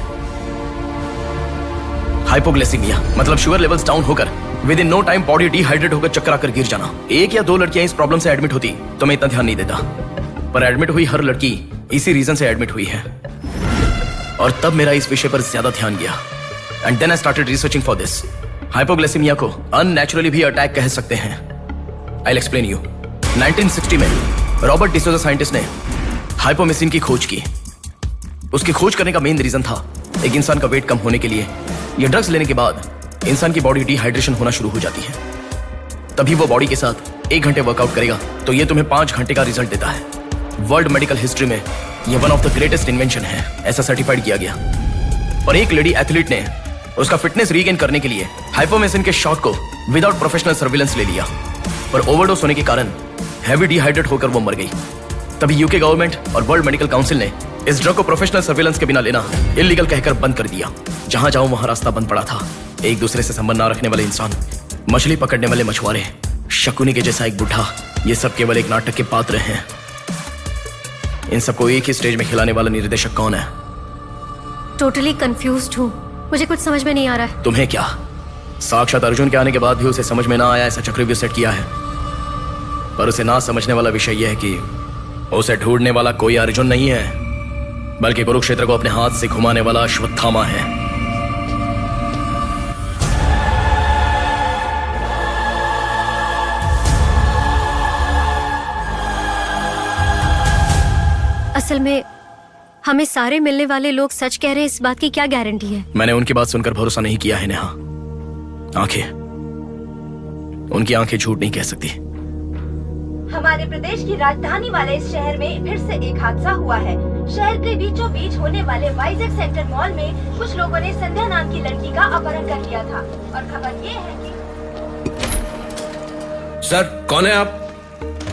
हाइपोग्लाइसेमिया, मतलब शुगर लेवल्स डाउन होकर within no time body dehydrate होकर चक्कर आकर गिर जाना। एक या दो लड़कियां इस प्रॉब्लम से एडमिट होती तो मैं इतना ध्यान नहीं देता, पर एडमिट हुई हर लड़की इसी रीजन से एडमिट हुई है। और तब मेरा इस विषय पर ज्यादा ध्यान गया and then I started researching for this. Hypoglycaemia को अननेचुरली भी अटैक कह सकते हैं। I will explain you. 1960 में रॉबर्ट डिसोजा साइंटिस्ट ने हाइपोमेसिन की खोज की। उसकी खोज करने का मेन रीजन था एक इंसान का वेट कम होने के लिए ये ड्रग्स लेने के बाद इंसान की बॉडी डिहाइड्रेशन होना शुरू हो जाती है। तभी वो बॉडी के साथ 1 घंटे वर्कआउट करेगा तो ये तुम्हें 5 घंटे का रिजल्ट देता है। वर्ल्ड मेडिकल हिस्ट्री में ये one of the greatest invention है, ऐसा सर्टिफाइड किया गया। पर एक लेडी एथलीट ने उसका फिटनेस रीगेन करने के लिए हाइपोमेसिन के शॉट को विदाउट प्रोफेशनल सर्विलेंस ले लिया, पर ओवरडोज होने के कारण हैवी डिहाइड्रेट होकर वो मर गई। तभी यूके गवर्नमेंट और वर्ल्ड मेडिकल काउंसिल ने इस ड्रग को प्रोफेशनल सर्विलेंस के बिना लेना इलीगल कहकर बंद कर दिया। जहां जाऊं वहां रास्ता बंद पड़ा था। एक दूसरे से संबंध ना रखने वाले इंसान, मछली पकड़ने वाले मछुआरे, शकुनी के जैसा एक बुढ़ा, ये सब केवल एक नाटक के पात्र हैं। इन सबको एक ही स्टेज में खिलाने वाला निर्देशक कौन है? टोटली कंफ्यूज्ड हूँ, मुझे कुछ समझ में नहीं आ रहा है। तुम्हें क्या? साक्षात अर्जुन के आने के बाद भी उसे समझ में ना आया ऐसा चक्रव्यूह सेट किया है। पर उसे ना समझने वाला विषय यह है कि उसे ढूंढने वाला कोई अर्जुन नहीं है, बल्कि कुरुक्षेत्र को अपने हाथ से घुमाने वाला अश्वत्थामा है। असल में हमें सारे मिलने वाले लोग सच कह रहे हैं, इस बात की क्या गारंटी है? मैंने उनकी बात सुनकर भरोसा नहीं किया है नेहा। आंखें, उनकी आंखें झूठ नहीं कह सकती। हमारे प्रदेश की राजधानी वाले इस शहर में फिर से एक हादसा हुआ है। शहर के बीचों बीच होने वाले वाइजैक सेंटर मॉल में कुछ लोगों ने संध्या नाम की लड़की का अपहरण कर लिया था और खबर ये है कि सर, कौन है आप?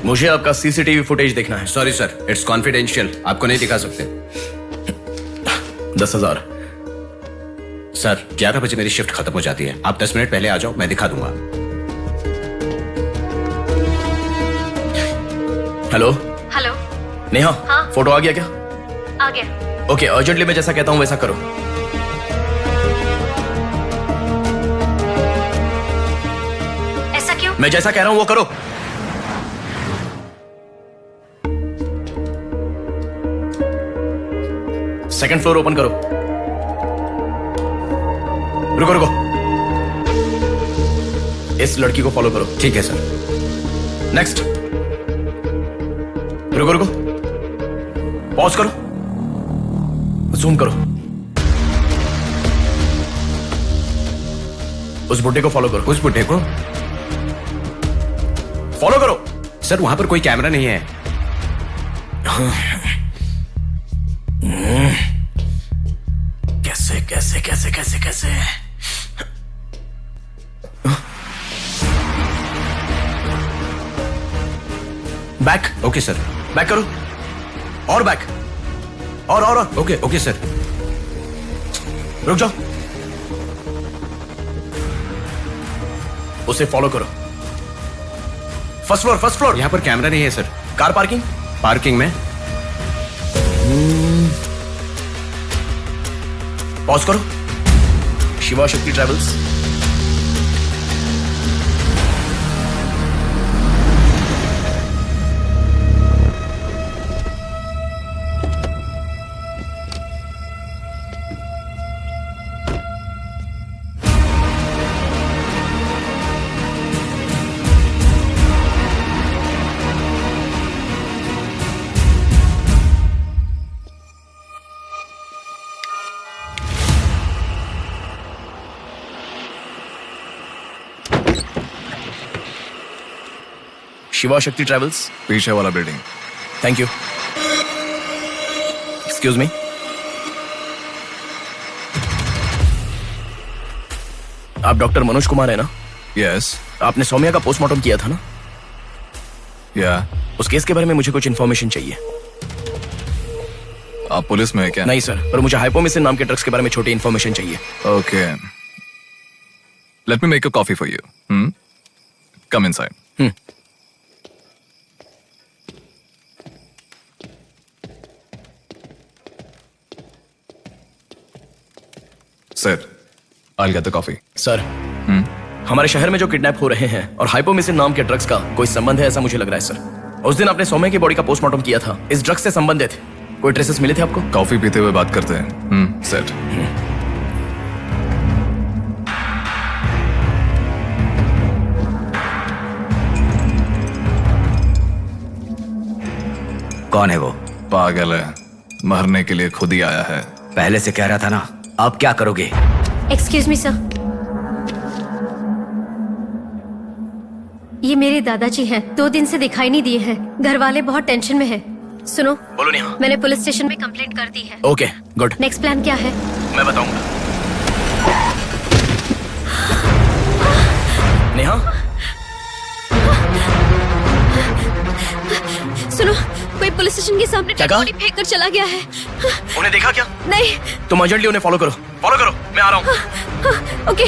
मुझे आपका सीसीटीवी फुटेज देखना है। सॉरी सर, इट्स कॉन्फिडेंशियल, आपको नहीं दिखा सकते। 10,000। सर, 11 बजे मेरी शिफ्ट खत्म हो जाती है, आप 10 मिनट पहले आ जाओ, मैं दिखा दूंगा। Hello hello. नेहा, हाँ? फोटो आ गया क्या? आ गया। ओके, अर्जेंटली मैं जैसा कहता हूँ वैसा करो। ऐसा क्यों? मैं जैसा कह रहा हूँ वो करो। सेकंड फ्लोर ओपन करो। रुको रुको, इस लड़की को फॉलो करो। ठीक है सर। नेक्स्ट। रुको रुको, पॉज करो, जूम करो। उस बुड्ढे को फॉलो करो। उस बुड्ढे को फॉलो करो। सर, वहां पर कोई कैमरा नहीं है। कैसे कैसे कैसे कैसे कैसे? बैक। Okay sir. बैक करो, और बैक, और ओके ओके सर। रुक जाओ, उसे फॉलो करो। First floor, first floor. यहाँ पर कैमरा नहीं है सर। Car parking? पार्किंग में। पॉज करो। शिवा शक्ति ट्रैवल्स। शिवा शक्ति ट्रैवल्स, पीछे वाला building. Thank you. Excuse me, आप डॉक्टर मनोज कुमार है ना? यस। आपने सौम्या का पोस्टमार्टम किया था ना? या। उस केस के बारे में मुझे कुछ इन्फॉर्मेशन चाहिए। आप पुलिस में है क्या? नहीं सर, पर मुझे हाइपोमिसिन नाम के ड्रग्स के बारे में छोटी इन्फॉर्मेशन चाहिए। Okay, let me make a coffee for you. Come inside. Sir, I'll get the coffee. Sir, हमारे शहर में जो किडनैप हो रहे हैं और हाइपोमिसिन नाम के ड्रग्स का कोई संबंध है ऐसा मुझे लग रहा है सर। उस दिन आपने सौम्या की बॉडी का पोस्टमार्टम किया था, इस ड्रग्स से संबंधित कोई ट्रेसेस मिले थे आपको? कॉफी पीते हुए बात करते हैं। सर, कौन है वो? पागल है, मरने के लिए खुद ही आया है। पहले से कह रहा था ना। अब क्या करोगे? एक्सक्यूज मी सर, ये मेरे दादाजी हैं, 2 दिन से दिखाई नहीं दिए हैं। घर वाले बहुत टेंशन में हैं। सुनो। बोलो नेहा। मैंने पुलिस स्टेशन में कंप्लेंट कर दी है। Okay, good. नेक्स्ट प्लान क्या है? मैं बताऊंगा। नेहा, सुनो, कोई पुलिस स्टेशन के सामने क्या डेड कहा? बॉडी फेंक कर चला गया है। उन्हें देखा क्या? नहीं। तुम अर्जेंटली उन्हें फॉलो करो, फॉलो करो, मैं आ रहा हूँ। हाँ, ओके।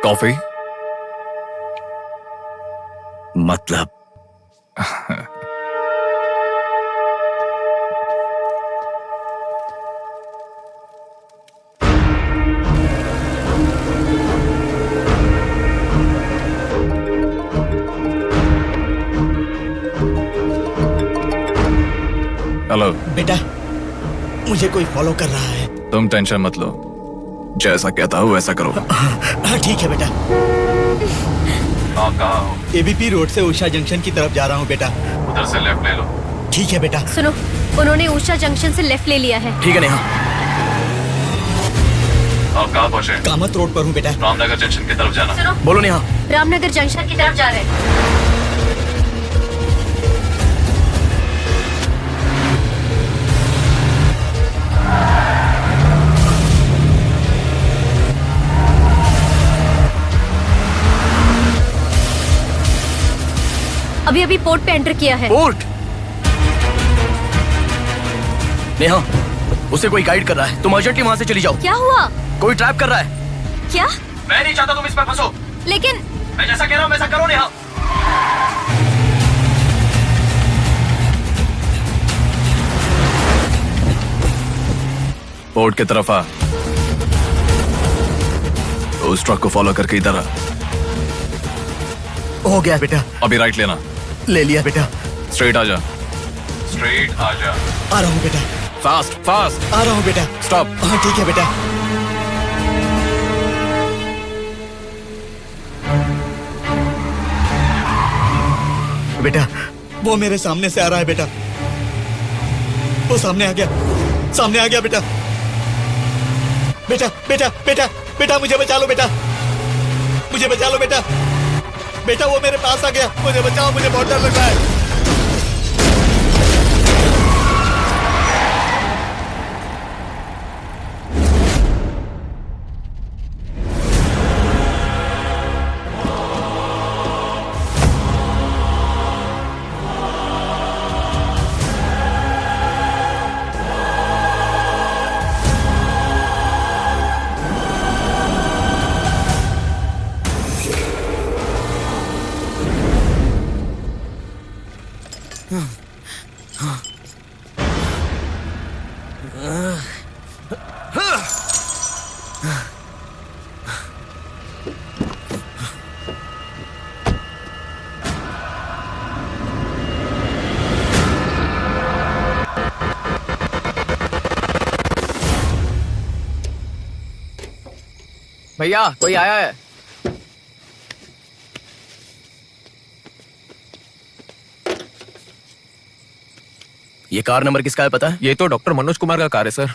कॉफी? मतलब हेलो बेटा, मुझे कोई फॉलो कर रहा है। तुम टेंशन मत लो, जैसा कहता हूँ वैसा करो। हाँ ठीक है बेटा। आप कहाँ हो? एबीपी रोड से उषा जंक्शन की तरफ जा रहा हूँ बेटा। उधर से लेफ्ट ले लो। ठीक है बेटा। सुनो, उन्होंने उषा जंक्शन से लेफ्ट ले लिया है। ठीक है नेहा। आप कहाँ पहुँचे? कामत रोड पर हूँ बेटा। रामनगर जंक्शन की तरफ जाना। सुनो, बोलो नेहा। रामनगर जंक्शन की तरफ जा रहे हैं। अभी अभी पोर्ट पे एंटर किया है। पोर्ट? नेहा, उसे कोई गाइड कर रहा है, तुम अर्जेंटली वहाँ से चली जाओ। क्या हुआ? कोई ट्रैप कर रहा है। क्या? मैं नहीं चाहता तुम इस पर फंसो। लेकिन मैं जैसा कह रहा हूँ वैसा करो नेहा। पोर्ट की तरफ आ। उस ट्रक को फॉलो करके इधर आ। हो गया बेटा। अभी राइट लेना। ले लिया बेटा। स्ट्रेट आ जा। स्ट्रेट आ जा। आ रहा हूँ बेटा। Fast fast. आ रहा हूँ बेटा। स्टॉप। हाँ ठीक है बेटा। बेटा, वो मेरे सामने से आ रहा है बेटा। वो सामने आ गया, सामने आ गया बेटा। बेटा बेटा बेटा बेटा मुझे बचा लो बेटा, मुझे बचा लो बेटा। बेटा वो मेरे पास आ गया, मुझे बचाओ, मुझे बहुत डर लग रहा है। भैया कोई आया है। ये कार नंबर किसका है पता है? ये तो डॉक्टर मनोज कुमार का कार है sir.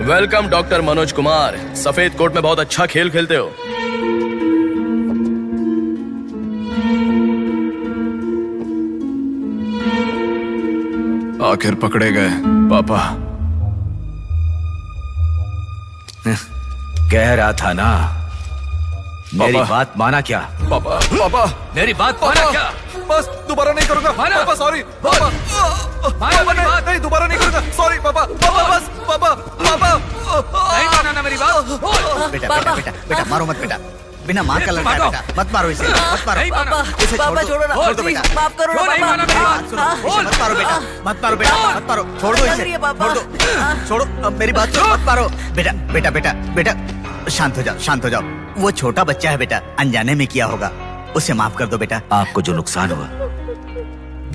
Welcome doctor Manoj Kumar. सफेद कोट में बहुत अच्छा खेल खेलते हो। आखिर पकड़े गए पापा। कह रहा था ना, मेरी बात माना क्या? पापा पापा मेरी बात माना क्या? बस दोबारा नहीं करूंगा पापा, सॉरी पापा। पापा नहीं दोबारा नहीं करूंगा, सॉरी पापा। पापा बस पापा पापा नहीं माना ना मेरी बात। बेटा बेटा बेटा बेटा मारो मत बेटा, बिना माँ का लड़का है बेटा, मत मारो इसे, मत मारो इसे, छोड़ दो, छोड़ दो बेटा, माफ करो ना इसे मत मारो बेटा, मत मारो बेटा, मत मारो, छोड़ दो इसे, छोड़ दो, छोड़ो, अब मेरी बात सुनो, मत मारो बेटा बेटा बेटा बेटा, शांत हो जाओ, शांत हो जाओ। वो छोटा बच्चा है बेटा, अनजाने में किया होगा, उसे माफ कर दो बेटा। आपको जो नुकसान हुआ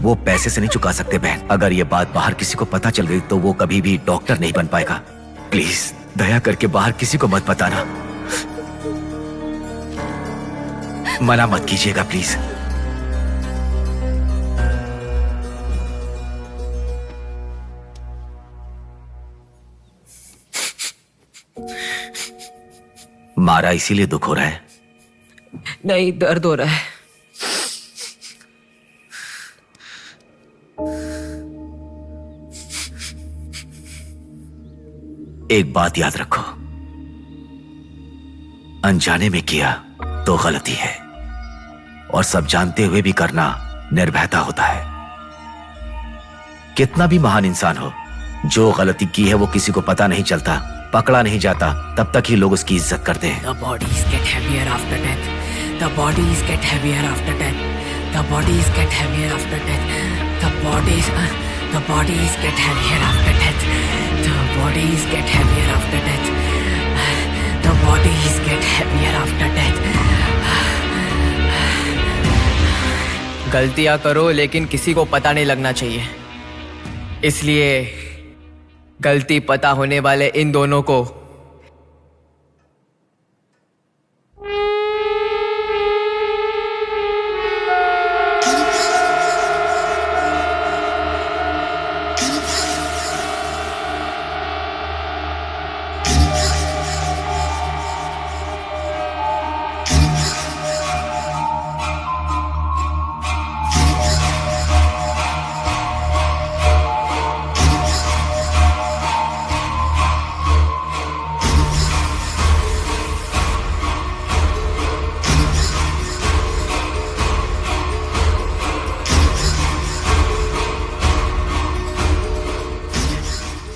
वो पैसे से नहीं चुका सकते बहन। अगर ये बात बाहर किसी को पता चल गई तो वो कभी भी डॉक्टर नहीं बन पाएगा। प्लीज दया करके बाहर किसी को मत बताना, मना मत कीजिएगा प्लीज। मारा इसीलिए दुख हो रहा है? नहीं, दर्द हो रहा है। एक बात याद रखो, अनजाने में किया तो गलती है, और सब जानते हुए भी करना निर्भयता होता है। कितना भी महान इंसान हो, जो गलती की है वो किसी को पता नहीं चलता, पकड़ा नहीं जाता, तब तक ही लोग उसकी इज्जत करते हैं। The bodies get heavier after death. The bodies get heavier after death. The bodies get heavier after death. The bodies get heavier after death. The bodies get heavier after death. The bodies get heavier after death. गलतियां करो लेकिन किसी को पता नहीं लगना चाहिए, इसलिए गलती पता होने वाले इन दोनों को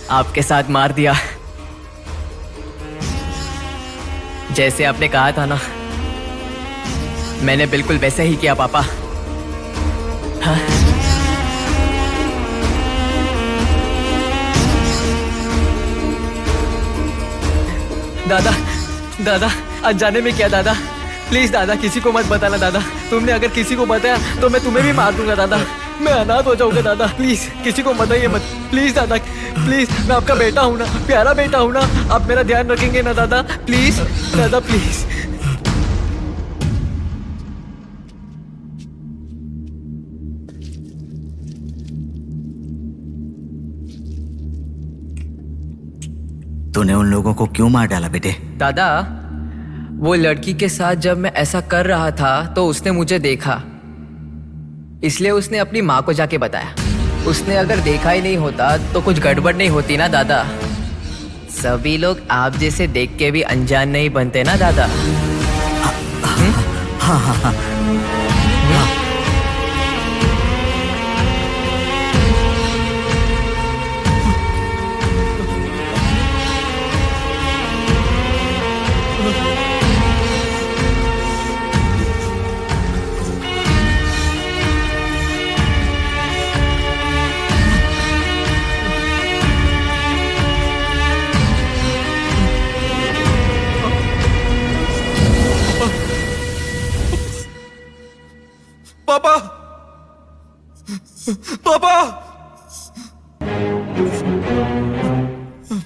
आपके साथ मार दिया, जैसे आपने कहा था ना, मैंने बिल्कुल वैसे ही किया पापा। हाँ? दादा दादा अनजाने में किया दादा, प्लीज दादा किसी को मत बताना दादा। तुमने अगर किसी को बताया तो मैं तुम्हें भी मार दूंगा दादा, मैं अनाथ हो जाऊंगा दादा। प्लीज किसी को बताइए मत, प्लीज दादा प्लीज। मैं आपका बेटा हूं ना, प्यारा बेटा हूं ना, आप मेरा ध्यान रखेंगे ना दादा? प्लीज दादा प्लीज। तूने उन लोगों को क्यों मार डाला बेटे? दादा वो लड़की के साथ जब मैं ऐसा कर रहा था तो उसने मुझे देखा, इसलिए उसने अपनी माँ को जाके बताया। उसने अगर देखा ही नहीं होता तो कुछ गड़बड़ नहीं होती ना दादा। सभी लोग आप जैसे देख के भी अनजान नहीं बनते ना दादा। हाँ हाँ हाँ पापा पापा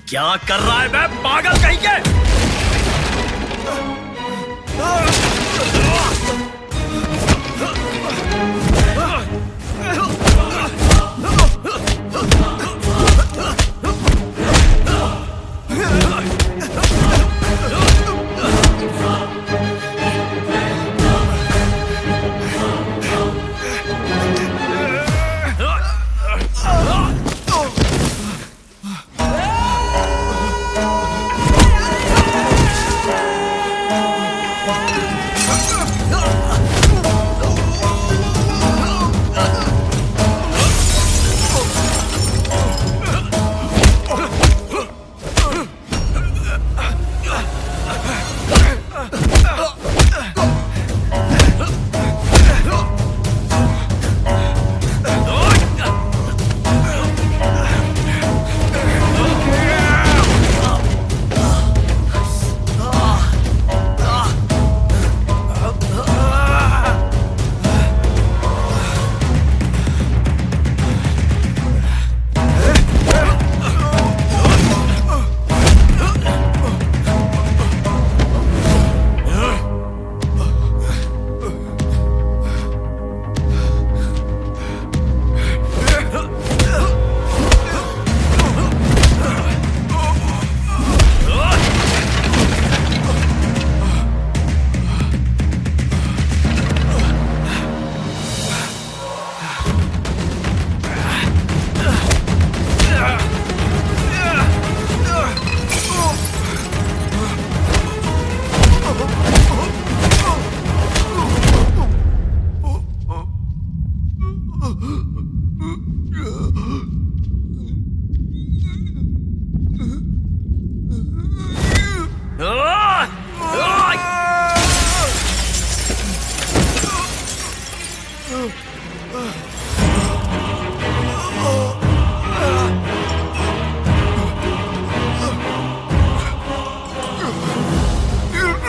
क्या कर रहा है बे पागल कहीं के?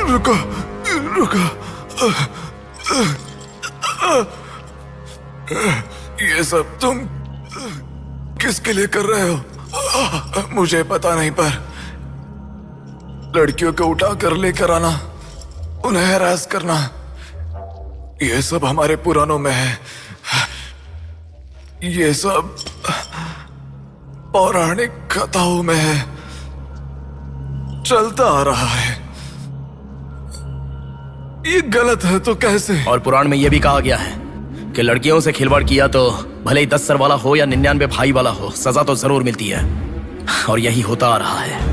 रुको रुको, ये सब तुम किसके लिए कर रहे हो? मुझे पता नहीं, पर लड़कियों को उठा कर लेकर आना, उन्हें हैरास करना, ये सब हमारे पुराणों में है। ये सब पौराणिक कथाओं में है, चलता आ रहा है। ये गलत है तो कैसे? और पुराण में यह भी कहा गया है कि लड़कियों से खिलवाड़ किया तो भले ही 10 सर वाला हो या 99 भाई वाला हो, सजा तो जरूर मिलती है। और यही होता आ रहा है।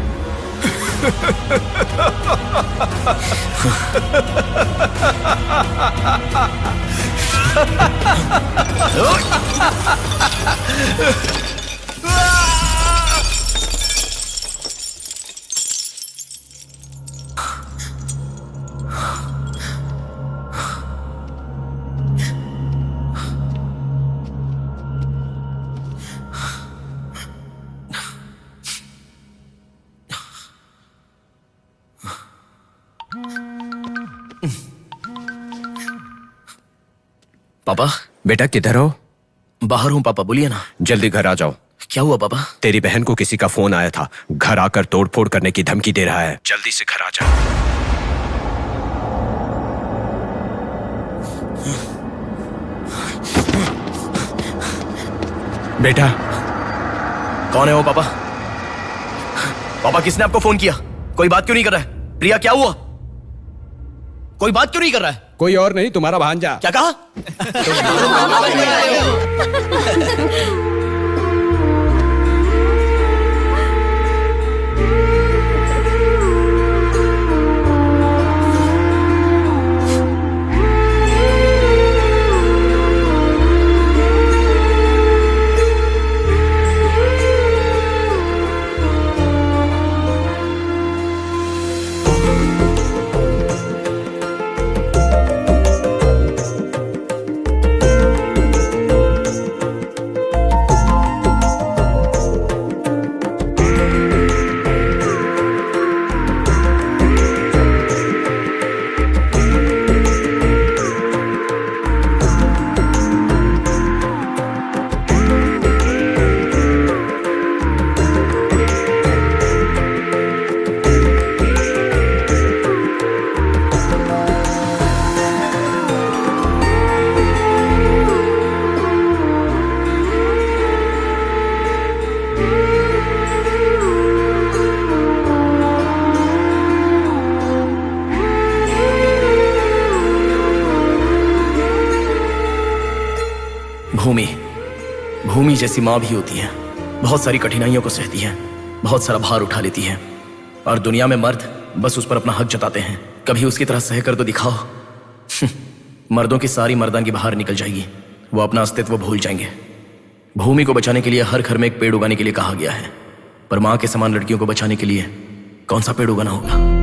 पापा। बेटा किधर हो? बाहर हूँ पापा, बोलिए ना। जल्दी घर आ जाओ। क्या हुआ पापा? तेरी बहन को किसी का फोन आया था, घर आकर तोड़फोड़ करने की धमकी दे रहा है। जल्दी से घर आ जा। बेटा। कौन है वो पापा? पापा किसने आपको फोन किया? कोई बात क्यों नहीं कर रहा है? प्रिया क्या हुआ? कोई बात क्यों नहीं कर रहा है? कोई और नहीं, तुम्हारा भांजा। क्या कहा? भूमि जैसी माँ भी होती है, बहुत सारी कठिनाइयों को सहती है, बहुत सारा भार उठा लेती है। और दुनिया में मर्द बस उस पर अपना हक जताते हैं। कभी उसकी तरह सह कर तो दिखाओ, मर्दों की सारी मर्दानगी बाहर निकल जाएगी, वो अपना अस्तित्व भूल जाएंगे। भूमि को बचाने के लिए हर घर में एक पेड़ उगाने के लिए कहा गया है, पर मां के समान लड़कियों को बचाने के लिए कौन सा पेड़ उगाना होगा?